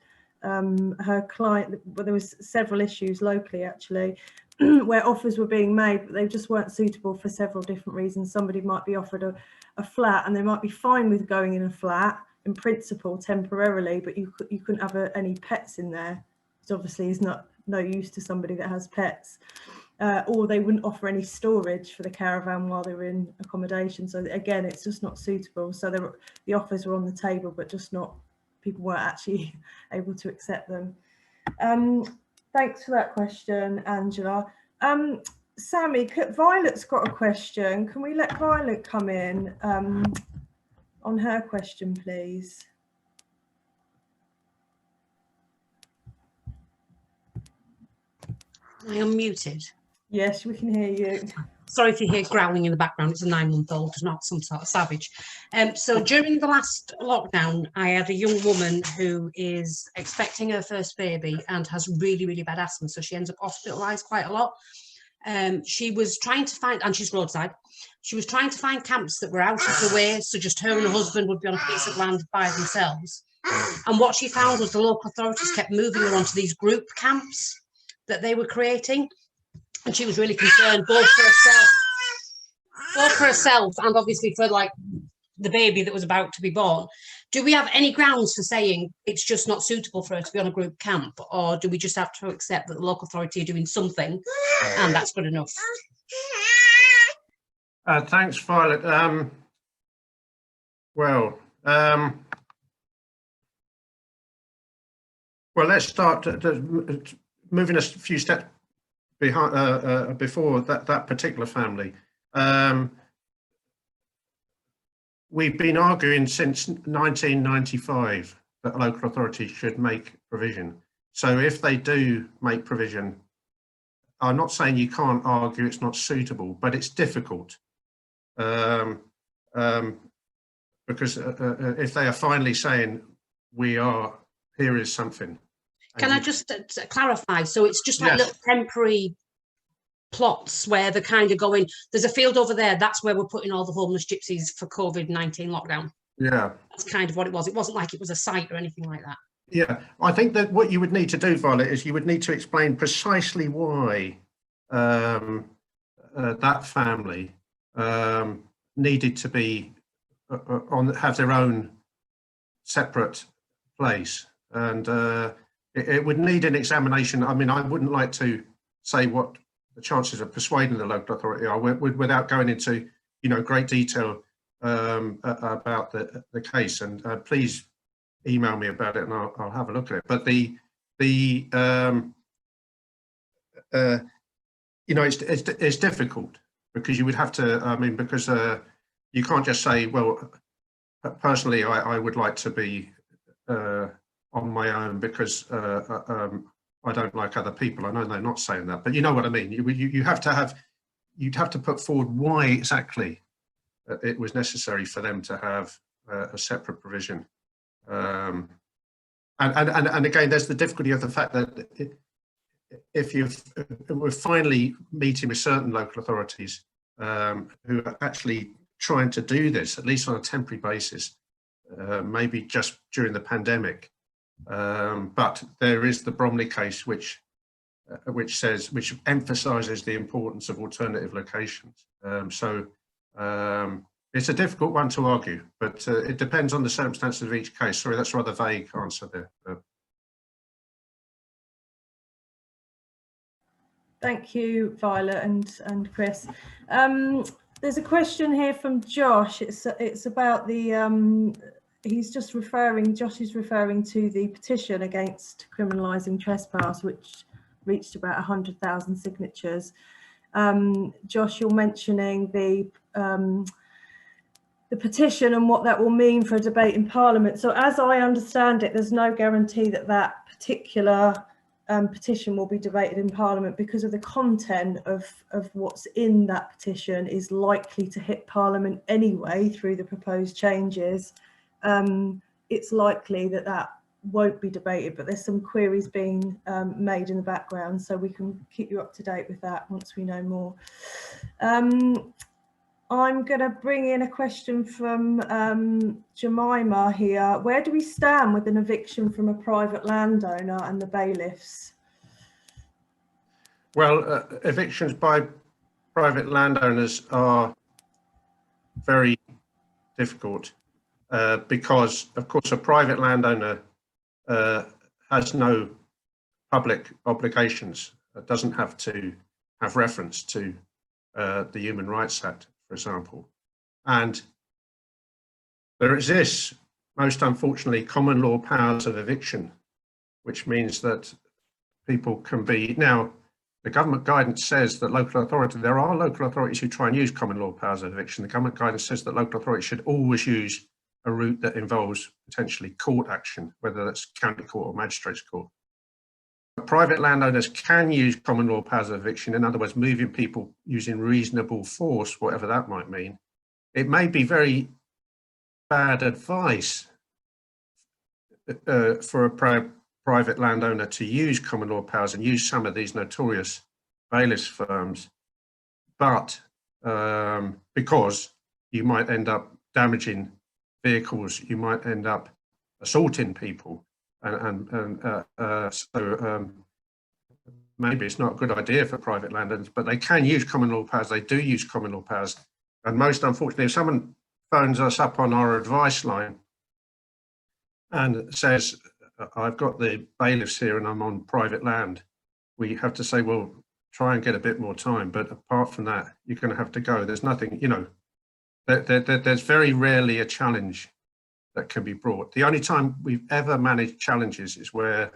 her client, well, there was several issues locally actually, where offers were being made, but they just weren't suitable for several different reasons. Somebody might be offered a flat and they might be fine with going in a flat in principle temporarily, but you couldn't have any pets in there, which obviously is no use to somebody that has pets. Or they wouldn't offer any storage for the caravan while they were in accommodation. So again, it's just not suitable. So the offers were on the table, but just not, people weren't actually able to accept them. Thanks for that question, Angela. Sammy, Violet's got a question. Can we let Violet come in on her question, please? I unmuted. Yes, we can hear you. Sorry if you hear growling in the background, it's a 9-month-old, not some sort of savage. So during the last lockdown, I had a young woman who is expecting her first baby and has really, really bad asthma. So she ends up hospitalised quite a lot. She was trying to find, and she's roadside, she was trying to find camps that were out of the way. So just her and her husband would be on a piece of land by themselves. And what she found was the local authorities kept moving her onto these group camps that they were creating. And she was really concerned, both for herself and obviously for like the baby that was about to be born. Do we have any grounds for saying it's just not suitable for her to be on a group camp, or do we just have to accept that the local authority are doing something and that's good enough? Thanks, Violet. Well, let's start moving a few steps behind before that particular family. We've been arguing since 1995 that local authorities should make provision. So if they do make provision, I'm not saying you can't argue it's not suitable, but it's difficult. Because if they are finally saying here is something. Can I just clarify? So it's just like Yes. little temporary plots where they're kind of going, there's a field over there, that's where we're putting all the homeless gypsies for COVID-19 lockdown. Yeah. That's kind of what it was. It wasn't like it was a site or anything like that. Yeah, I think that what you would need to do, Violet, is you would need to explain precisely why that family needed to be have their own separate place, and it would need an examination. I mean, I wouldn't like to say what the chances of persuading the local authority are without going into great detail about the case. And please email me about it, and I'll have a look at it. But it's difficult because you would have to. I mean, because you can't just say, well, personally, I would like to be on my own because I don't like other people. I know they're not saying that, but you know what I mean. You'd have to put forward why exactly it was necessary for them to have a separate provision. And again, there's the difficulty of the fact that if we're finally meeting with certain local authorities who are actually trying to do this, at least on a temporary basis, maybe just during the pandemic. But there is the Bromley case, which emphasises the importance of alternative locations. It's a difficult one to argue, but it depends on the circumstances of each case. Sorry, that's a rather vague answer there. Thank you, Violet and Chris. There's a question here from Josh. It's about the Josh is referring to the petition against criminalising trespass, which reached about 100,000 signatures. Josh, you're mentioning the petition and what that will mean for a debate in Parliament. So as I understand it, there's no guarantee that that particular petition will be debated in Parliament, because of the content of what's in that petition is likely to hit Parliament anyway through the proposed changes. It's likely that that won't be debated, but there's some queries being made in the background, so we can keep you up to date with that once we know more. I'm going to bring in a question from Jemima here. Where do we stand with an eviction from a private landowner and the bailiffs? Well, evictions by private landowners are very difficult because, of course, a private landowner has no public obligations. It doesn't have to have reference to the Human Rights Act, for example. And there exists, most unfortunately, common law powers of eviction, which means that people can be, now the government guidance says that there are local authorities who try and use common law powers of eviction. The government guidance says that local authorities should always use a route that involves potentially court action, whether that's county court or magistrates court. private landowners can use common law powers of eviction, in other words, moving people using reasonable force, whatever that might mean. It may be very bad advice for a private landowner to use common law powers and use some of these notorious bailiffs firms, but because you might end up damaging vehicles, you might end up assaulting people, and so maybe it's not a good idea for private landowners, but they can use common law powers. They do use common law powers, and most unfortunately, if someone phones us up on our advice line and says, I've got the bailiffs here and I'm on private land, we have to say, well, try and get a bit more time. But apart from that, you're going to have to go. There's nothing, you know, there's very rarely a challenge that can be brought. The only time we've ever managed challenges is where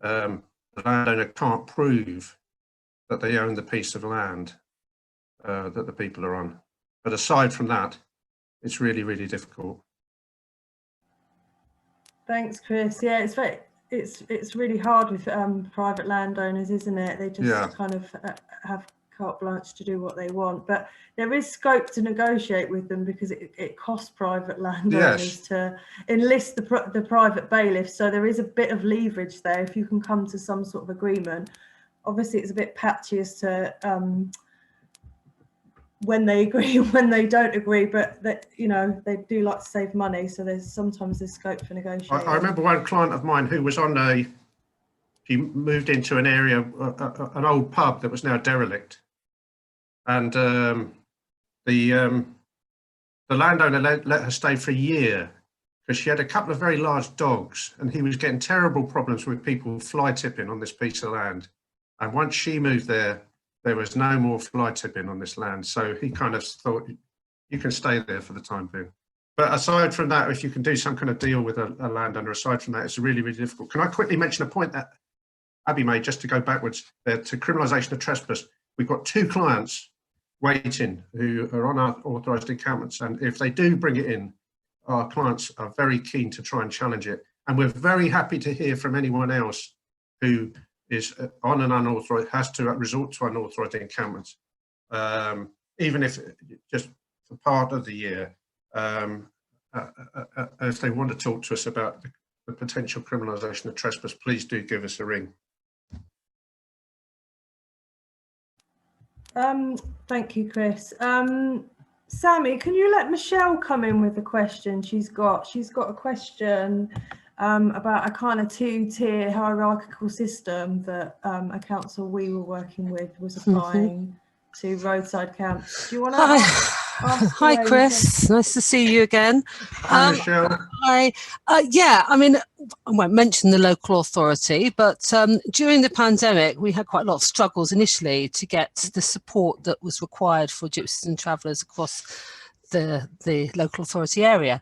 the landowner can't prove that they own the piece of land that the people are on. But aside from that, it's really, really difficult. Thanks, Chris. Yeah, it's really hard with private landowners, isn't it? They just kind of have carte blanche to do what they want. But there is scope to negotiate with them, because it costs private landowners to enlist the private bailiff. So there is a bit of leverage there if you can come to some sort of agreement. Obviously, it's a bit patchy as to when they agree and when they don't agree, but that, you know, they do like to save money, so there's sometimes scope for negotiating. I remember one client of mine who was on he moved into an area, an old pub that was now derelict, and the landowner let her stay for a year because she had a couple of very large dogs, and he was getting terrible problems with people fly tipping on this piece of land. And once she moved there was no more fly tipping on this land. So he kind of thought, you can stay there for the time being. But aside from that, if you can do some kind of deal with a landowner, aside from that, it's really, really difficult. Can I quickly mention a point that Abby made, just to go backwards there, to criminalisation of trespass? We've got 2 clients waiting who are on unauthorised encampments. And if they do bring it in, our clients are very keen to try and challenge it. And we're very happy to hear from anyone else who is on an unauthorised, has to resort to unauthorised encampments, even if just for part of the year, if they want to talk to us about the potential criminalisation of trespass, please do give us a ring. Thank you, Chris. Sammy, can you let Michelle come in with a question? She's got a question about a kind of 2-tier hierarchical system that a council we were working with was applying to roadside camps. Do you want to? Hi, Chris. Nice to see you again. Hi, Michelle. Yeah, I mean, I won't mention the local authority, but during the pandemic, we had quite a lot of struggles initially to get the support that was required for Gypsies and Travellers across the local authority area.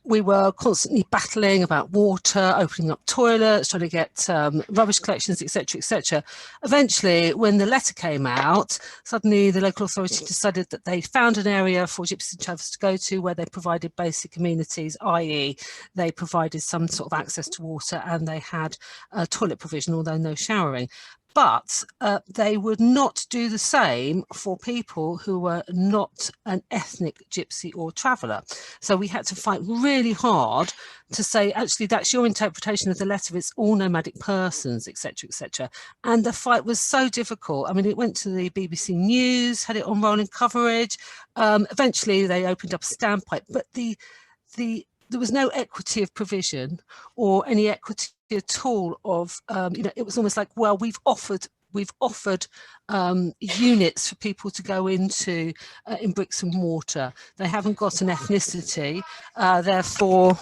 We were constantly battling about water, opening up toilets, trying to get rubbish collections, etc., etc. Eventually, when the letter came out, suddenly the local authority decided that they found an area for Gypsies and Travellers to go to where they provided basic amenities, i.e. they provided some sort of access to water and they had toilet provision, although no showering. But they would not do the same for people who were not an ethnic gypsy or traveller. So we had to fight really hard to say, actually, that's your interpretation of the letter. It's all nomadic persons, etc., etc. And the fight was so difficult. I mean, it went to the BBC News, had it on rolling coverage. Eventually, they opened up a standpipe, but there was no equity of provision or any equity at all of, you know, it was almost like, well, we've offered units for people to go into in bricks and mortar. They haven't got an ethnicity, therefore,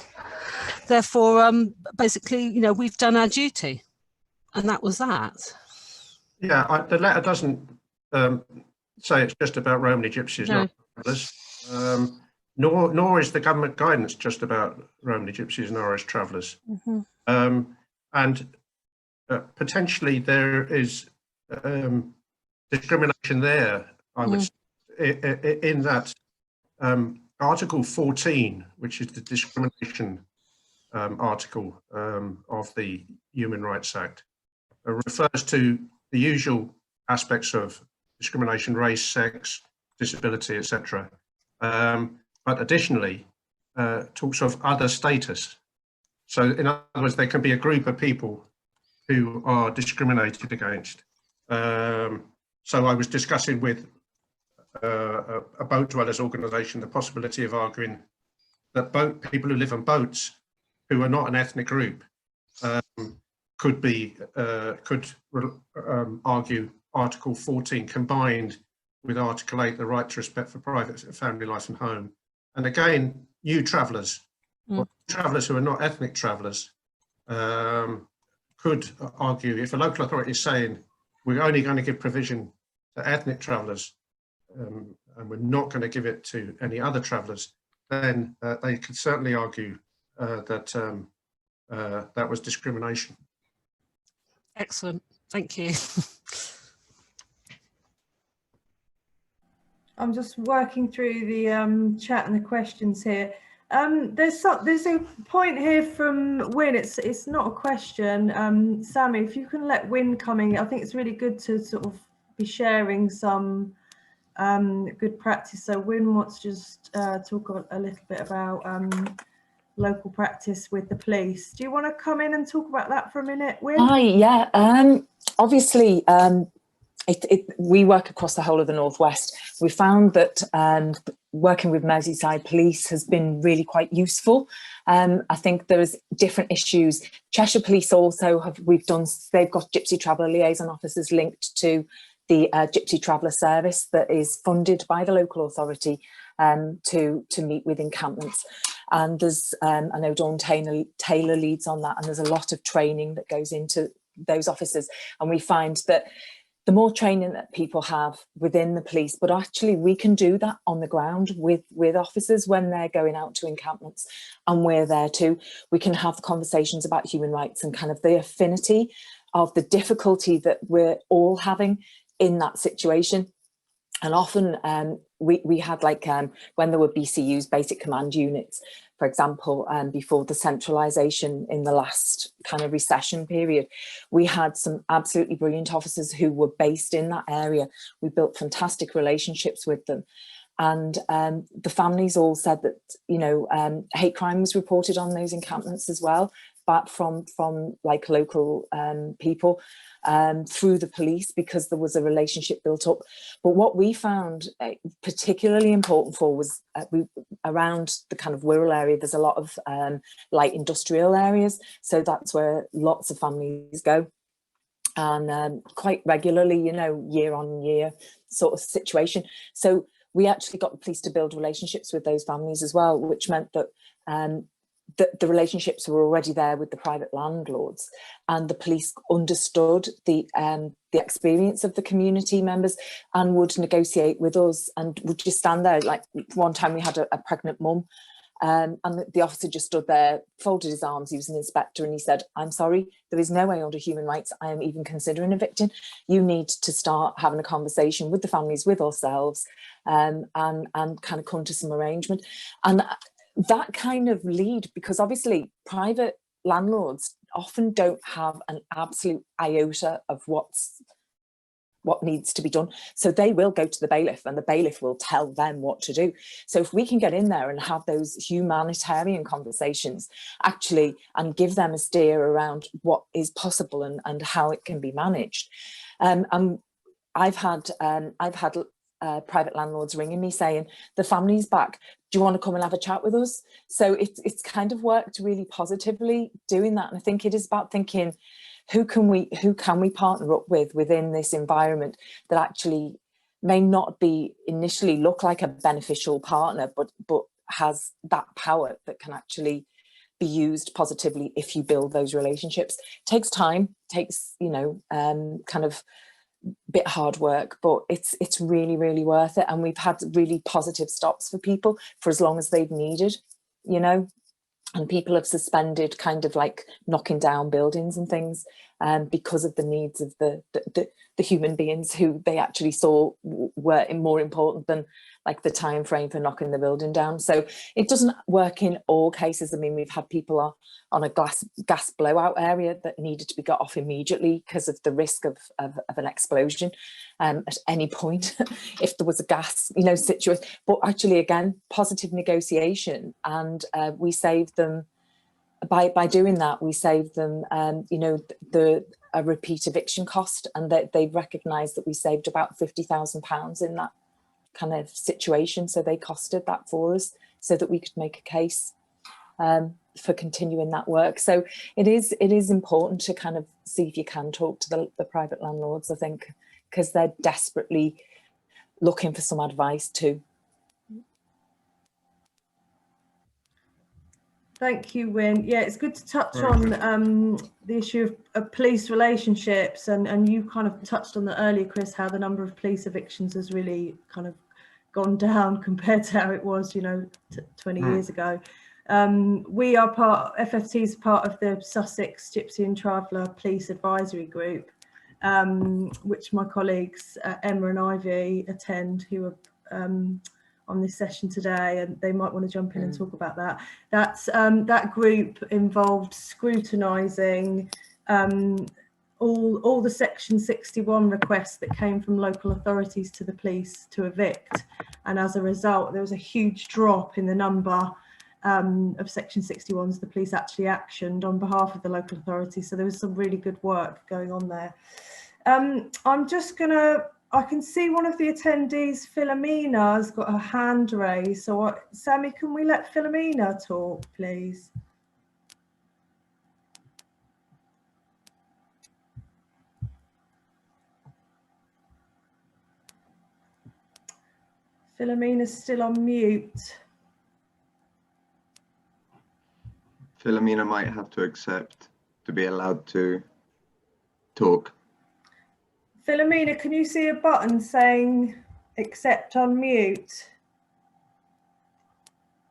basically, you know, we've done our duty, and that was that. Yeah, the letter doesn't say it's just about Romany gypsies, No. not others. Nor is the government guidance just about Romany gypsies and Irish travellers. And potentially there is discrimination there, I would say, in that Article 14, which is the discrimination article of the Human Rights Act, refers to the usual aspects of discrimination, race, sex, disability, etc. But additionally, talks of other status. So in other words, there can be a group of people who are discriminated against. So I was discussing with a boat dwellers organisation the possibility of arguing that people who live on boats who are not an ethnic group could argue Article 14 combined with Article 8, the right to respect for private family life and home. And again, new travellers, or travellers who are not ethnic travellers, could argue, if a local authority is saying we're only going to give provision to ethnic travellers and we're not going to give it to any other travellers, then they could certainly argue that that was discrimination. Excellent, thank you. I'm just working through the chat and the questions here. There's a point here from Wynne. It's not a question. Sammy, if you can let Wynne come in, I think it's really good to sort of be sharing some good practice. So Wynne wants to just talk a little bit about local practice with the police. Do you want to come in and talk about that for a minute, Wynne? Hi, yeah. Obviously, we work across the whole of the Northwest. We found that working with Merseyside Police has been really quite useful. I think there's different issues. Cheshire Police also they've got Gypsy Traveller liaison officers linked to the Gypsy Traveller service that is funded by the local authority to meet with encampments. And there's, I know Dawn Taylor leads on that, and there's a lot of training that goes into those officers. And we find that the more training that people have within the police, but actually we can do that on the ground with officers when they're going out to encampments, and we're there too. We can have conversations about human rights and kind of the affinity of the difficulty that we're all having in that situation. And often we had when there were BCUs, basic command units, for example, before the centralisation in the last kind of recession period, we had some absolutely brilliant officers who were based in that area. We built fantastic relationships with them. And the families all said that, you know, hate crime was reported on those encampments as well, but from like local people through the police, because there was a relationship built up. But what we found particularly important for was around the kind of Wirral area, there's a lot of light industrial areas. So that's where lots of families go. And quite regularly, you know, year on year sort of situation. So we actually got the police to build relationships with those families as well, which meant that the relationships were already there with the private landlords, and the police understood the experience of the community members and would negotiate with us, and would just stand there. Like one time we had a pregnant mum, and the officer just stood there, folded his arms. He was an inspector, and he said, "I'm sorry, there is no way under human rights I am even considering evicting. You need to start having a conversation with the families, with ourselves, and kind of come to some arrangement." And that kind of lead, because obviously private landlords often don't have an absolute iota of what needs to be done. So they will go to the bailiff, and the bailiff will tell them what to do. So if we can get in there and have those humanitarian conversations actually, and give them a steer around what is possible and how it can be managed. I've had private landlords ringing me saying, the family's back, do you want to come and have a chat with us? So it's kind of worked really positively doing that. And I think it is about thinking, who can we partner up with within this environment that actually may not be initially look like a beneficial partner, but has that power that can actually be used positively if you build those relationships. It takes time, takes, you know, kind of bit hard work, but it's really, really worth it. And we've had really positive stops for people for as long as they've needed, you know, and people have suspended kind of like knocking down buildings and things because of the needs of the human beings who they actually saw were more important than like the time frame for knocking the building down. So it doesn't work in all cases. I mean, we've had people on a gas blowout area that needed to be got off immediately because of the risk of an explosion at any point if there was a gas, you know, situation. But actually, again, positive negotiation, and we saved them. By doing that, we saved them, you know, a repeat eviction cost, and that they've recognised that we saved about £50,000 in that kind of situation. So they costed that for us so that we could make a case for continuing that work. So it is important to kind of see if you can talk to the private landlords, I think, because they're desperately looking for some advice too. Thank you, Wyn. Yeah, it's good to touch on the issue of police relationships, and you kind of touched on that earlier, Chris, how the number of police evictions has really kind of gone down compared to how it was, you know, 20 years ago. We are FFT is part of the Sussex Gypsy and Traveller Police Advisory Group, which my colleagues Emma and Ivy attend, who are on this session today, and they might want to jump in and talk about that. That group involved scrutinising all the Section 61 requests that came from local authorities to the police to evict, and as a result there was a huge drop in the number of Section 61s the police actually actioned on behalf of the local authorities. So there was some really good work going on there. I'm just gonna, I can see one of the attendees, Philomena, has got her hand raised. So Sammy, can we let Philomena talk, please? Philomena's still on mute. Philomena might have to accept to be allowed to talk. Philomena, can you see a button saying accept on mute?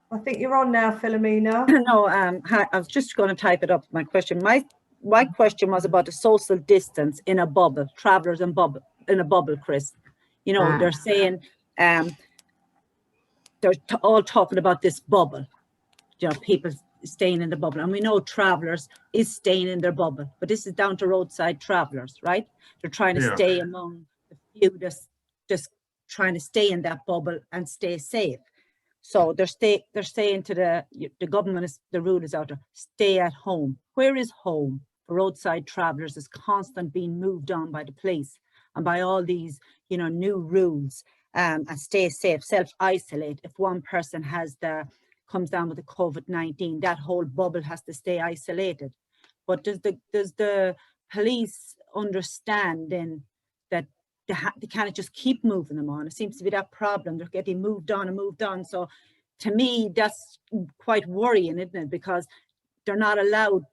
I think you're on now, Philomena. No, I was just going to type it up. My question, my question was about the social distance in a bubble, travellers in a bubble, Chris. You know, they're saying they're all talking about this bubble. You know, people staying in the bubble, and we know travellers is staying in their bubble, but this is down to roadside travellers, right? They're trying to stay among the few that's just trying to stay in that bubble and stay safe. So they're saying to the government, is the rule is out there, stay at home. Where is home for roadside travellers is constant being moved on by the police and by all these, you know, new rules, and stay safe, self-isolate. If one person comes down with the COVID-19, that whole bubble has to stay isolated. But does the police understand then that they can't just keep moving them on? It seems to be that problem. They're getting moved on and moved on. So to me, that's quite worrying, isn't it? Because they're not allowed,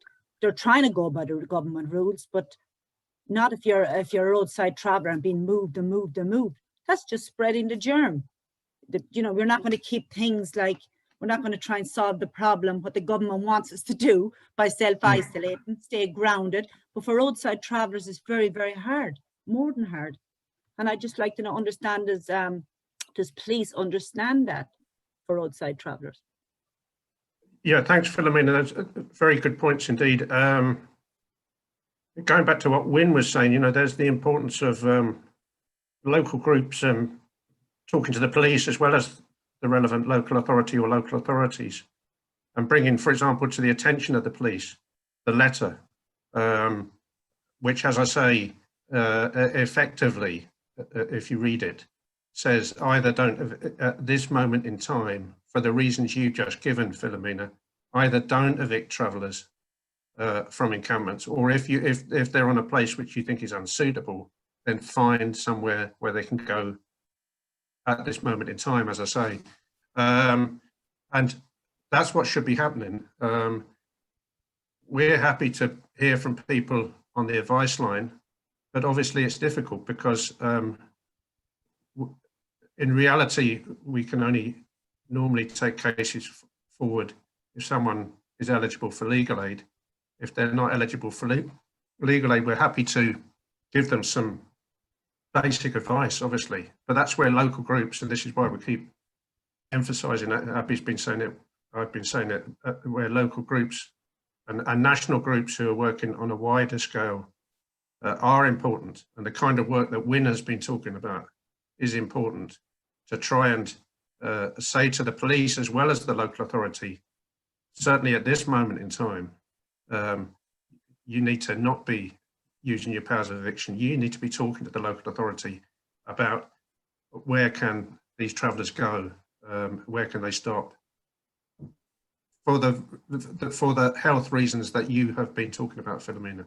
they're trying to go by the government rules, but not if you're a roadside traveller and being moved and moved and moved. That's just spreading the germ. You know, we're not going to keep things like, we're not going to try and solve the problem, what the government wants us to do, by self-isolating, stay grounded. But for roadside travellers, it's very, very hard, more than hard. And I'd just like to know, understand, does police understand that for roadside travellers? Yeah, thanks, Philomena. That's very good points indeed. Going back to what Wyn was saying, you know, there's the importance of local groups talking to the police as well as the relevant local authority or local authorities, and bringing, for example, to the attention of the police, the letter, which, as I say, effectively, if you read it, says either don't, at this moment in time, for the reasons you've just given, Philomena, either don't evict travellers from encampments, or if they're on a place which you think is unsuitable, then find somewhere where they can go at this moment in time, as I say. And that's what should be happening. We're happy to hear from people on the advice line, but obviously it's difficult because in reality, we can only normally take cases forward if someone is eligible for legal aid. If they're not eligible for legal aid, we're happy to give them some basic advice, obviously, but that's where local groups, and this is why we keep emphasising that. Abby's been saying it, I've been saying it, where local groups and national groups who are working on a wider scale are important, and the kind of work that Win has been talking about is important to try and say to the police as well as the local authority, certainly at this moment in time, you need to not be using your powers of eviction. You need to be talking to the local authority about where can these travellers go, where can they stop, for the health reasons that you have been talking about, Philomena.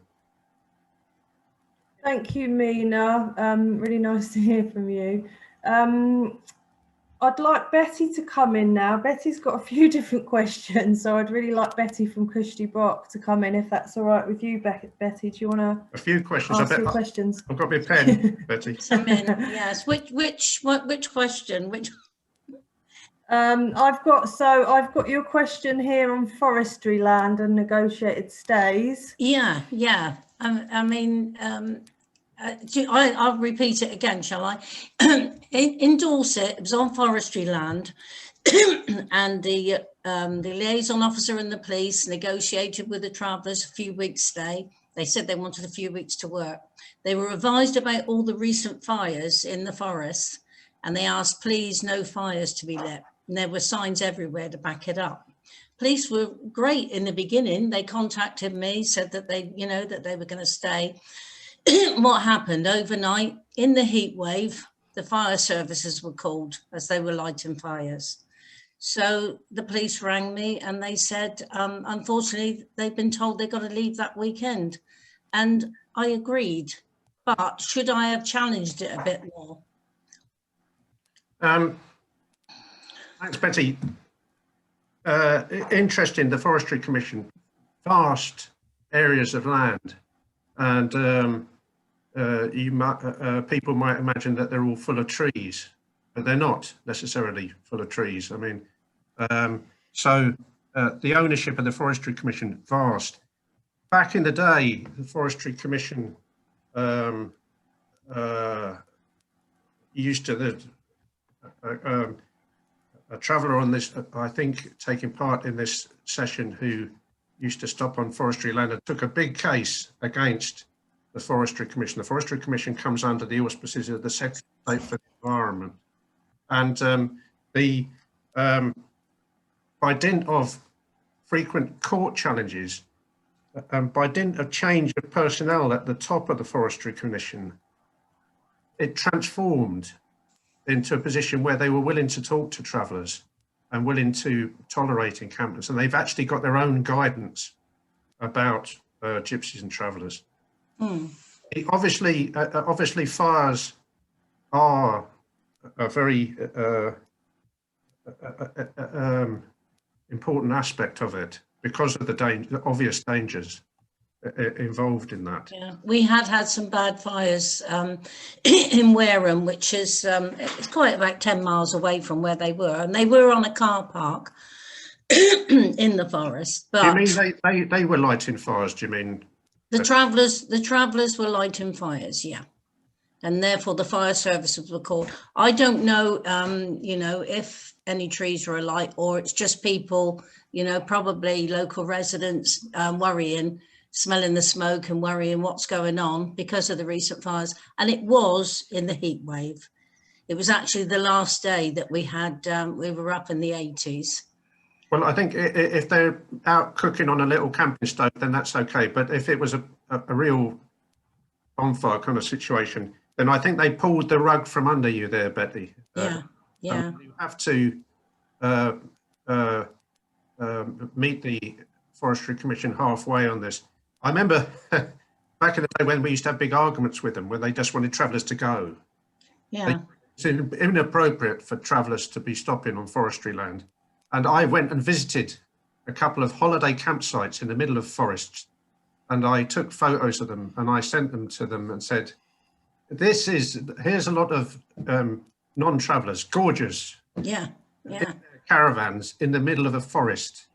Thank you, Mina. Really nice to hear from you. I'd like Betty to come in now. Betty's got a few different questions, so I'd really like Betty from Cushty Brock to come in, if that's all right with you, Betty. Do you want to? A few questions. Ask your questions. I've got my pen, Betty. Come in. Yes. Which question? Which? I've got your question here on forestry land and negotiated stays. Yeah. I mean, I'll repeat it again, shall I? In Dorset, it was on forestry land, and the liaison officer and the police negotiated with the travellers a few weeks stay. They said they wanted a few weeks to work. They were advised about all the recent fires in the forest, and they asked, please, no fires to be lit. And there were signs everywhere to back it up. Police were great in the beginning. They contacted me, said that they were going to stay. What happened overnight in the heat wave, the fire services were called as they were lighting fires. So the police rang me and they said, unfortunately, they've been told they've got to leave that weekend. And I agreed, but should I have challenged it a bit more? Thanks, Betty. Interesting, the Forestry Commission, vast areas of land, and people might imagine that they're all full of trees, but they're not necessarily full of trees. I mean, the ownership of the Forestry Commission, vast. Back in the day, the Forestry Commission used to, a traveller on this, I think, taking part in this session, who used to stop on forestry land and took a big case against the Forestry Commission. The Forestry Commission comes under the auspices of the Secretary of State for the Environment. And by dint of frequent court challenges, by dint of change of personnel at the top of the Forestry Commission, it transformed into a position where they were willing to talk to travellers and willing to tolerate encampments. And they've actually got their own guidance about gypsies and travellers. Obviously, fires are a very important aspect of it because of the obvious dangers involved in that. Yeah, we had some bad fires in Wareham, which is it's quite about 10 miles away from where they were, and they were on a car park in the forest. But do you mean they were lighting fires? Do you mean the travellers were lighting fires? Yeah, and therefore the fire services were called. I don't know, if any trees were alight or it's just people, probably local residents worrying, smelling the smoke and worrying what's going on because of the recent fires. And it was in the heat wave. It was actually the last day that we had, we were up in the 80s. Well, I think if they're out cooking on a little camping stove, then that's okay. But if it was a real bonfire kind of situation, then I think they pulled the rug from under you there, Betty. Yeah. You have to meet the Forestry Commission halfway on this. I remember back in the day when we used to have big arguments with them, when they just wanted travellers to go. Yeah. It's inappropriate for travellers to be stopping on forestry land. And I went and visited a couple of holiday campsites in the middle of forests, and I took photos of them and I sent them to them and said, here's a lot of non-travellers, gorgeous. Yeah. Caravans in the middle of a forest.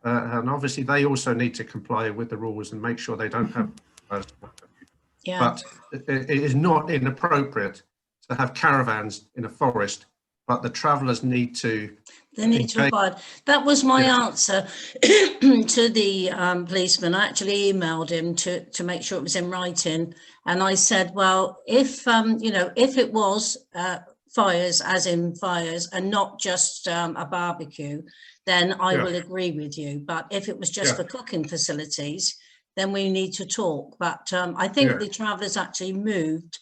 And obviously they also need to comply with the rules and make sure they don't have Yeah. But it is not inappropriate to have caravans in a forest, but the travellers need to. They need to abide. That was my answer to the policeman. I actually emailed him to make sure it was in writing. And I said, well, if, you know, if it was fires, as in fires, and not just a barbecue, then I will agree with you. But if it was just for cooking facilities, then we need to talk. But I think the travellers actually moved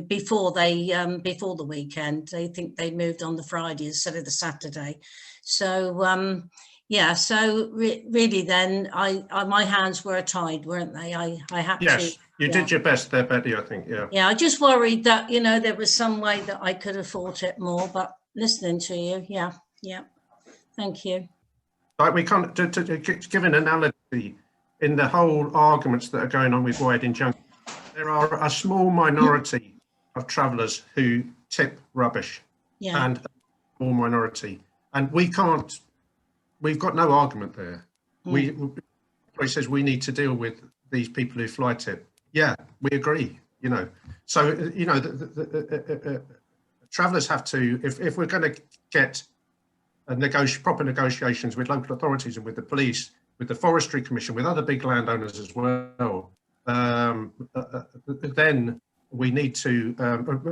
before the weekend. They think they moved on the Friday instead of the Saturday. So yeah, so really then my hands were tied, weren't they? I had to. You did your best there, Betty, I think. Yeah, I just worried that, you know, there was some way that I could have thought it more, but listening to you, thank you. Like, we can't, to give an analogy, in the whole arguments that are going on with wide injunction, there are a small minority of travellers who tip rubbish, and a small minority, and we've got no argument there. He says we need to deal with these people who fly tip. Yeah, we agree, you know. So, you know, the travellers have to, if we're going to get proper negotiations with local authorities and with the police, with the Forestry Commission, with other big landowners as well, then we need to,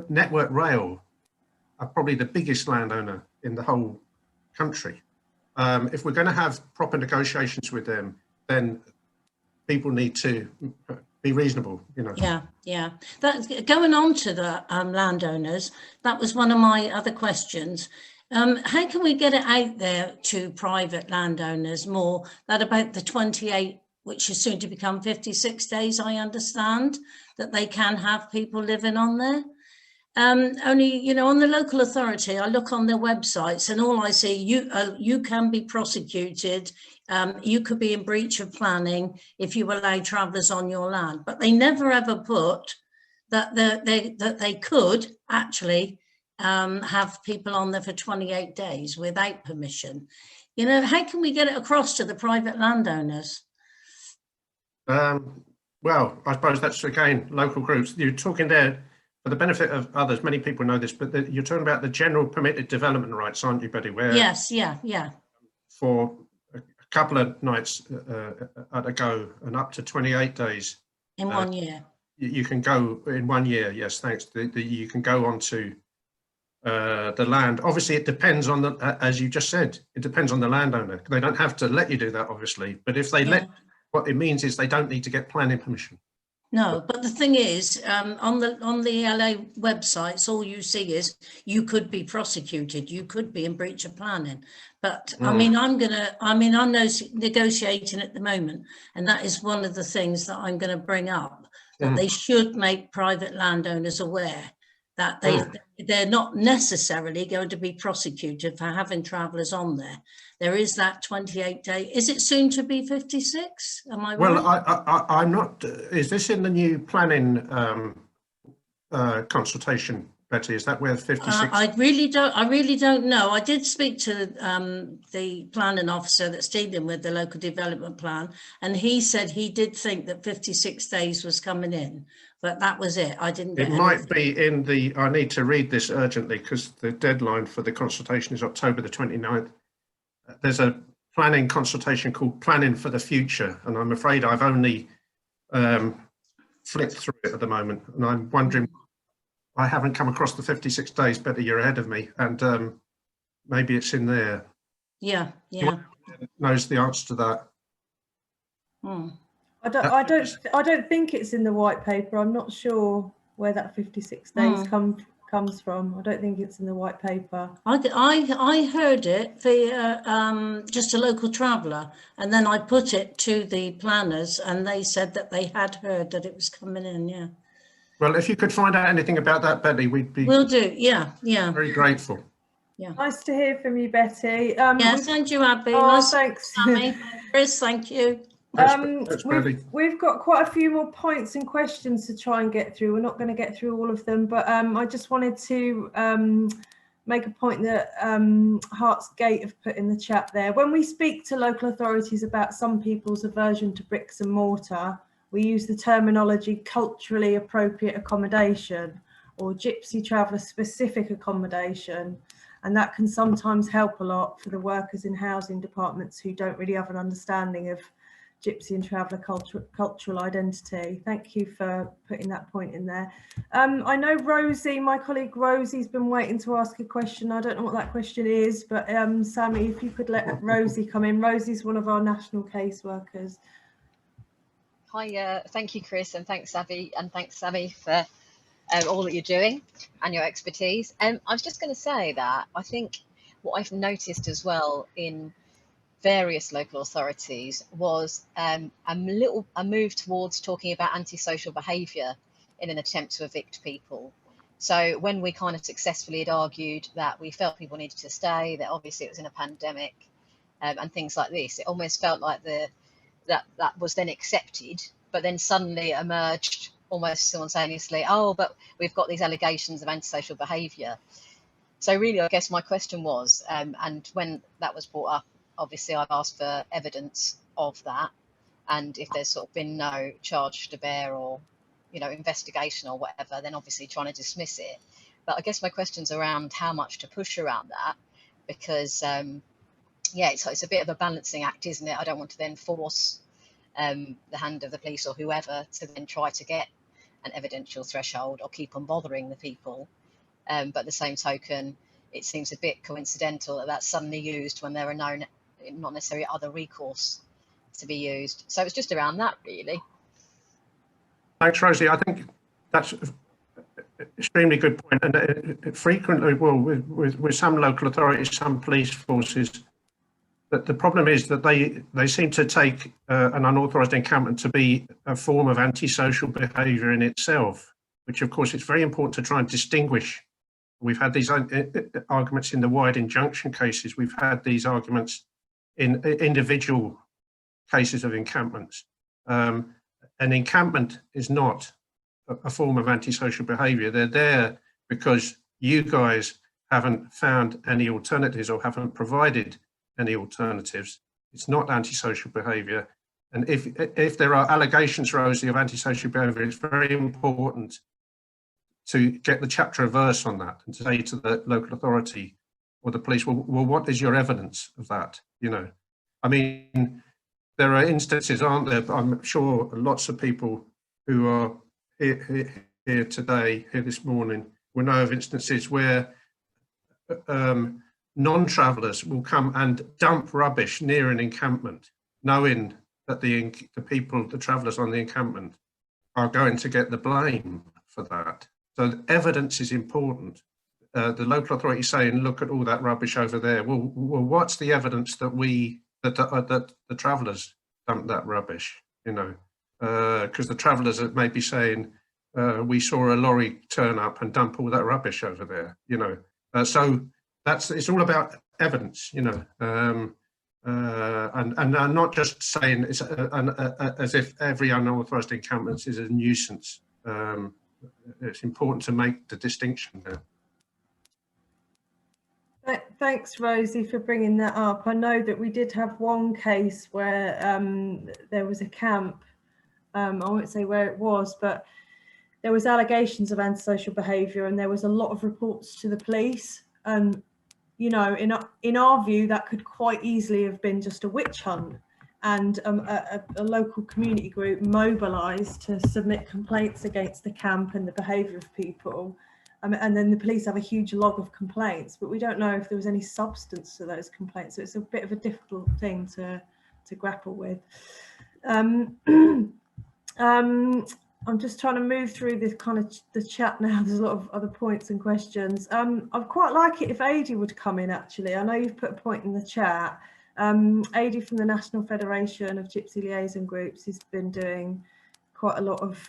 Network Rail are probably the biggest landowner in the whole country. If we're going to have proper negotiations with them, then people need to be reasonable, you know. Yeah. That, going on to the landowners, that was one of my other questions. How can we get it out there to private landowners more, that about the 28, which is soon to become 56 days, I understand, that they can have people living on there? Only, you know, on the local authority, I look on their websites and all I see, you can be prosecuted, you could be in breach of planning if you allow travellers on your land, but they never ever put that they could actually have people on there for 28 days without permission. You know, how can we get it across to the private landowners? Well, I suppose that's, again, local groups. You're talking there, for the benefit of others, many people know this, but you're talking about the general permitted development rights, aren't you, Betty? Where yes, for a couple of nights at a go and up to 28 days. In 1 year. You can go in 1 year, yes, thanks. You can go onto the land. Obviously, it depends on the, as you just said, it depends on the landowner. They don't have to let you do that, obviously, but if they let, what it means is they don't need to get planning permission. No, but the thing is, on the LA websites, all you see is you could be prosecuted, you could be in breach of planning. But I mean, I'm negotiating at the moment, and that is one of the things that I'm going to bring up, that they should make private landowners aware that they're not necessarily going to be prosecuted for having travellers on there. There is that 28-day. Is it soon to be 56? Am I right? Well, I'm not. Is this in the new planning consultation, Betty? Is that where 56? I really don't know. I did speak to the planning officer that's dealing with the local development plan, and he said he did think that 56 days was coming in, but that was it. I didn't get it might be in the, I need to read this urgently because the deadline for the consultation is October the 29th. There's a planning consultation called Planning for the Future, and I'm afraid I've only flipped through it at the moment, and I'm wondering, I haven't come across the 56 days, Betty, you're ahead of me, and maybe it's in there. Yeah. Knows the answer to that. I don't think it's in the white paper. I'm not sure where that 56 days comes from. I don't think it's in the white paper. I heard it via just a local traveller, and then I put it to the planners, and they said that they had heard that it was coming in. Yeah. Well, if you could find out anything about that, Betty, we'd be. Will do. Yeah. Very grateful. Yeah. Nice to hear from you, Betty. Yes, thank you, Abby. Oh, nice thanks. Chris, thank you. We've got quite a few more points and questions to try and get through. We're not going to get through all of them, but I just wanted to make a point that Hearts Gate have put in the chat there. When we speak to local authorities about some people's aversion to bricks and mortar, we use the terminology culturally appropriate accommodation or gypsy traveller specific accommodation, and that can sometimes help a lot for the workers in housing departments who don't really have an understanding of Gypsy and Traveller cultural identity. Thank you for putting that point in there. I know Rosie, my colleague Rosie's been waiting to ask a question. I don't know what that question is, but Sammy, if you could let Rosie come in. Rosie's one of our national caseworkers. Hi, thank you, Chris, and thanks, Abby, and thanks, Sammy, for all that you're doing and your expertise. I was just going to say that I think what I've noticed as well in various local authorities was a move towards talking about antisocial behaviour in an attempt to evict people. So when we kind of successfully had argued that we felt people needed to stay, that obviously it was in a pandemic and things like this, it almost felt like that was then accepted, but then suddenly it emerged almost simultaneously, oh, but we've got these allegations of antisocial behaviour. So really, I guess my question was, and when that was brought up, obviously I've asked for evidence of that, and if there's sort of been no charge to bear or, you know, investigation or whatever, then obviously trying to dismiss it. But I guess my question's around how much to push around that, because yeah, it's a bit of a balancing act, isn't it? I don't want to then force the hand of the police or whoever to then try to get an evidential threshold or keep on bothering the people. But at the same token, it seems a bit coincidental that that's suddenly used when there are not necessarily other recourse to be used. So it's just around that, really. Thanks, Rosie. I think that's an extremely good point. And frequently, well, with some local authorities, some police forces, that the problem is that they seem to take an unauthorised encampment to be a form of antisocial behaviour in itself, which of course it's very important to try and distinguish. We've had these arguments in the wide injunction cases. We've had these arguments in individual cases of encampments. An encampment is not a form of antisocial behaviour. They're there because you guys haven't found any alternatives or haven't provided any alternatives. It's not antisocial behaviour. And if there are allegations, Rosie, of antisocial behaviour, it's very important to get the chapter and verse on that and to say to the local authority or the police, well, what is your evidence of that? You know, I mean, there are instances, aren't there? I'm sure lots of people who are here today, here this morning, will know of instances where non-travellers will come and dump rubbish near an encampment, knowing that the people, the travellers on the encampment, are going to get the blame for that. So evidence is important. The local authority saying, look at all that rubbish over there. Well, what's the evidence that the travellers dumped that rubbish? You know, because the travellers may be saying, we saw a lorry turn up and dump all that rubbish over there. You know, so it's all about evidence. You know, and I'm not just saying it's as if every unauthorised encampment is a nuisance. It's important to make the distinction there. Thanks, Rosie, for bringing that up. I know that we did have one case where there was a camp, I won't say where it was, but there was allegations of antisocial behaviour and there was a lot of reports to the police. You know, in our view, that could quite easily have been just a witch hunt, and a local community group mobilised to submit complaints against the camp and the behaviour of people. And then the police have a huge log of complaints, but we don't know if there was any substance to those complaints. So it's a bit of a difficult thing to grapple with. I'm just trying to move through this kind of the chat now. There's a lot of other points and questions. I'd quite like it if Adi would come in, actually. I know you've put a point in the chat. Adi from the National Federation of Gypsy Liaison Groups has been doing quite a lot of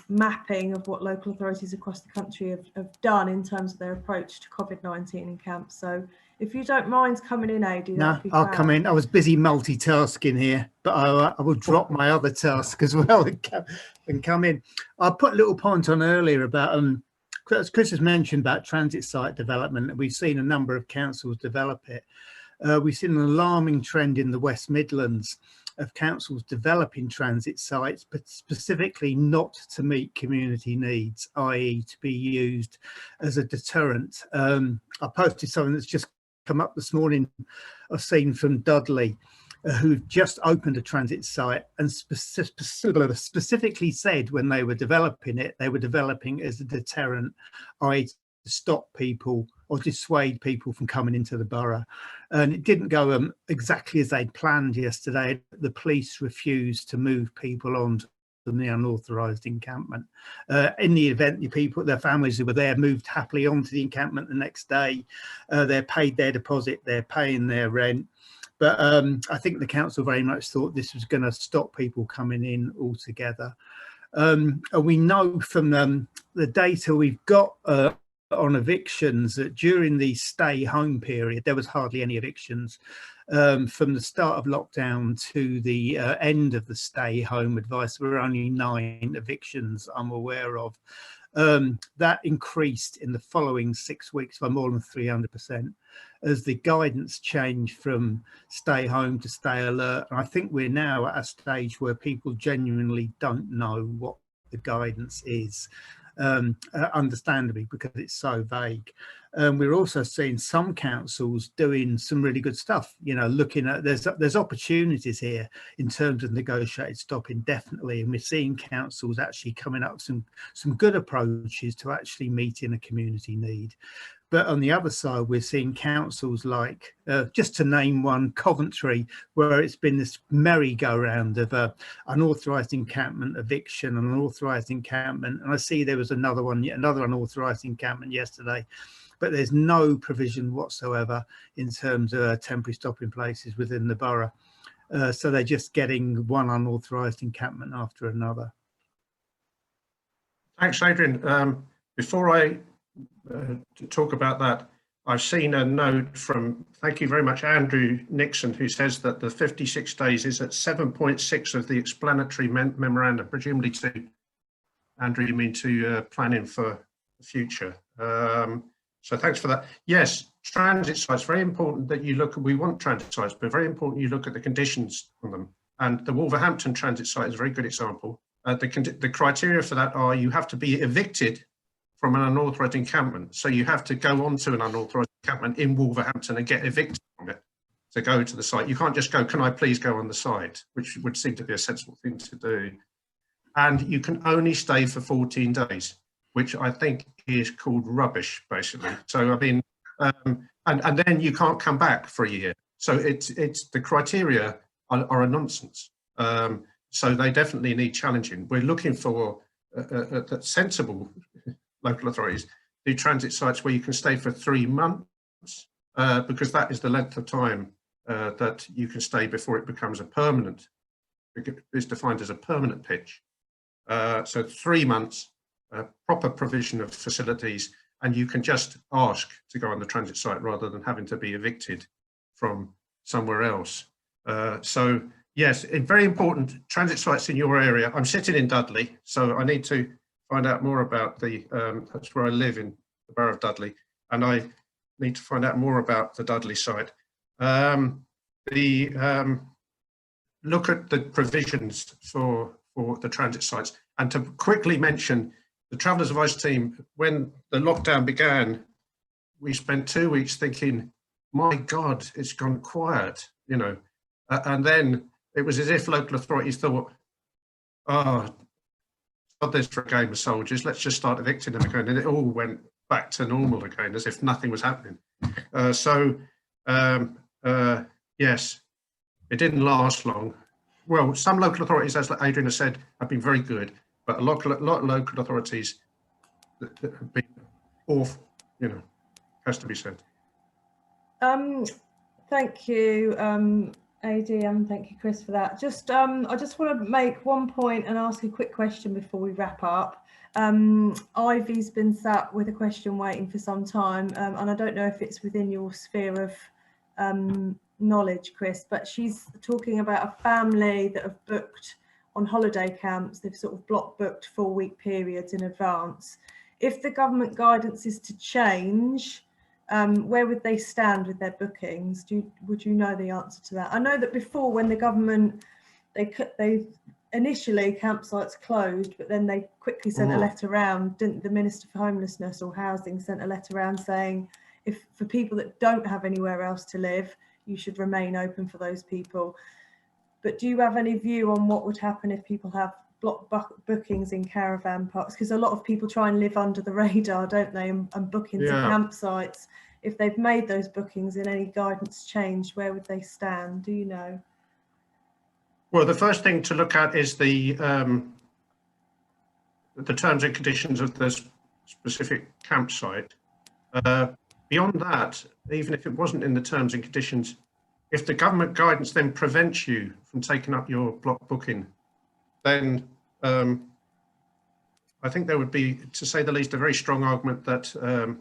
mapping of what local authorities across the country have done in terms of their approach to COVID-19 in camps. So if you don't mind coming in, Adi, no, I'll come in. I was busy multitasking here, but I will drop my other task as well and come in. I put a little point on earlier about, as Chris has mentioned, about transit site development. We've seen a number of councils develop it. We've seen an alarming trend in the West Midlands of councils developing transit sites, but specifically not to meet community needs, i.e. to be used as a deterrent. I posted something that's just come up this morning I've seen from Dudley, who've just opened a transit site and specifically said when they were developing it, they were developing as a deterrent, i.e. to stop people or dissuade people from coming into the borough. And it didn't go exactly as they'd planned yesterday. The police refused to move people on from the unauthorised encampment. In the event, the people, their families who were there moved happily onto the encampment the next day. They're paid their deposit, they're paying their rent. But I think the council very much thought this was going to stop people coming in altogether. And we know from the data we've got on evictions that during the stay home period, there was hardly any evictions. From the start of lockdown to the end of the stay home advice, there were only 9 evictions I'm aware of. That increased in the following 6 weeks by more than 300% as the guidance changed from stay home to stay alert. And I think we're now at a stage where people genuinely don't know what the guidance is, understandably, because it's so vague. We're also seeing some councils doing some really good stuff, you know, looking at there's opportunities here in terms of negotiated stopping, definitely, and we're seeing councils actually coming up with some good approaches to actually meeting a community need. But on the other side, we're seeing councils like, just to name one, Coventry, where it's been this merry-go-round of unauthorised encampment, eviction, and unauthorised encampment. And I see there was another one, another unauthorised encampment yesterday, but there's no provision whatsoever in terms of temporary stopping places within the borough. So they're just getting one unauthorised encampment after another. Thanks, Adrian. Before I talk about that, I've seen a note from, thank you very much, Andrew Nixon, who says that the 56 days is at 7.6 of the explanatory memorandum, presumably to, Andrew, you mean to planning for the future. So thanks for that. Yes, transit sites, very important that you look at, we want transit sites, but very important you look at the conditions on them. And the Wolverhampton transit site is a very good example. The criteria for that are you have to be evicted from an unauthorised encampment. So you have to go onto an unauthorised encampment in Wolverhampton and get evicted from it to go to the site. You can't just go, can I please go on the site, which would seem to be a sensible thing to do. And you can only stay for 14 days, which I think is called rubbish, basically. So, I mean, and then you can't come back for a year. So it's the criteria are a nonsense. So they definitely need challenging. We're looking for sensible local authorities do transit sites where you can stay for 3 months, because that is the length of time that you can stay before it becomes a permanent, is defined as a permanent pitch. So 3 months, proper provision of facilities, and you can just ask to go on the transit site rather than having to be evicted from somewhere else. So yes, it's very important, transit sites in your area. I'm sitting in Dudley, so I need to find out more about the, that's where I live in the borough of Dudley, and I need to find out more about the Dudley site. Look at the provisions for the transit sites, and to quickly mention the Travellers Advice team, when the lockdown began, we spent 2 weeks thinking, my God, it's gone quiet, you know, and then it was as if local authorities thought, oh, this for a game of soldiers, let's just start evicting them again, and it all went back to normal again as if nothing was happening. Yes, it didn't last long. Well, some local authorities, as Adrian has said, have been very good, but a lot of local authorities have been awful, you know, has to be said. Thank you, AD, and thank you, Chris, for that. Just, I just want to make one point and ask a quick question before we wrap up. Ivy's been sat with a question waiting for some time, and I don't know if it's within your sphere of knowledge, Chris, but she's talking about a family that have booked on holiday camps. They've sort of block booked 4-week periods in advance. If the government guidance is to change, where would they stand with their bookings? Would you know the answer to that? I know that before, when the government they initially campsites closed, but then they quickly sent a letter around. Didn't the Minister for Homelessness or Housing sent a letter around saying, if for people that don't have anywhere else to live, you should remain open for those people. But do you have any view on what would happen if people have block bookings in caravan parks? Because a lot of people try and live under the radar, don't they, and book into campsites. If they've made those bookings and any guidance changed, where would they stand? Do you know? Well, the first thing to look at is the terms and conditions of the specific campsite. Beyond that, even if it wasn't in the terms and conditions, if the government guidance then prevents you from taking up your block booking, then I think there would be, to say the least, a very strong argument that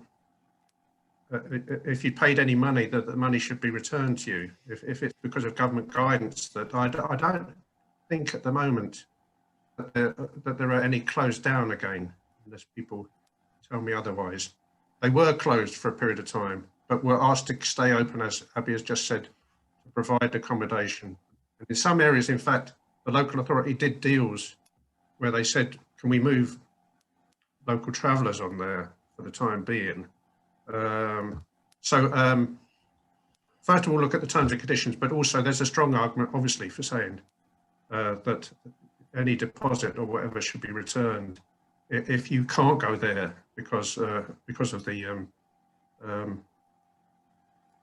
if you paid any money, that the money should be returned to you. If it's because of government guidance, that I don't think at the moment that there are any closed down again, unless people tell me otherwise. They were closed for a period of time, but were asked to stay open, as Abby has just said, to provide accommodation. And in some areas, in fact, the local authority did deals where they said, can we move local travellers on there for the time being? First of all, look at the terms and conditions, but also there's a strong argument, obviously, for saying that any deposit or whatever should be returned if you can't go there because of the.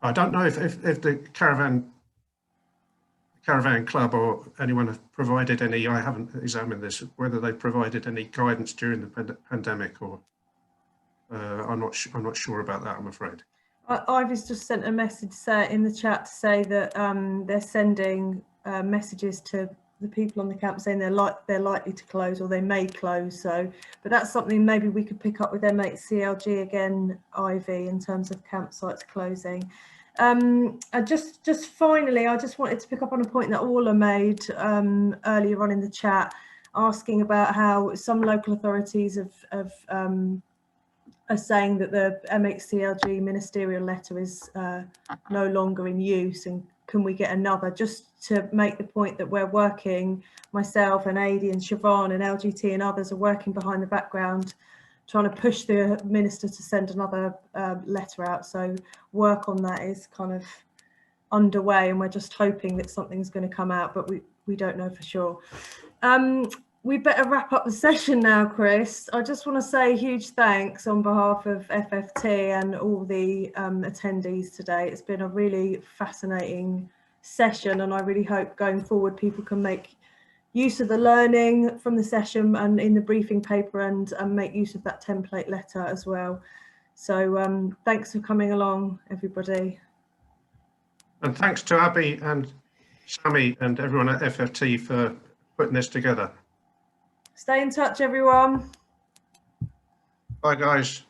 I don't know if the caravan club or anyone have provided any. I haven't examined this, whether they provided any guidance during the pandemic, or I'm not sure about that, I'm afraid. Ivy's just sent a message in the chat to say that they're sending messages to the people on the camp saying they're likely to close or they may close. So, but that's something maybe we could pick up with M8CLG again, Ivy, in terms of campsites closing. Just finally, I just wanted to pick up on a point that Orla made earlier on in the chat, asking about how some local authorities are saying that the M8CLG ministerial letter is no longer in use, and can we get another? Just to make the point that we're working, myself and Adi and Siobhan and LGT and others are working behind the background, trying to push the minister to send another letter out. So work on that is kind of underway, and we're just hoping that something's going to come out, but we don't know for sure. We better wrap up the session now, Chris. I just want to say a huge thanks on behalf of FFT and all the attendees today. It's been a really fascinating session, and I really hope going forward people can make use of the learning from the session and in the briefing paper, and make use of that template letter as well. So thanks for coming along, everybody. And thanks to Abby and Sammy and everyone at FFT for putting this together. Stay in touch, everyone. Bye, guys.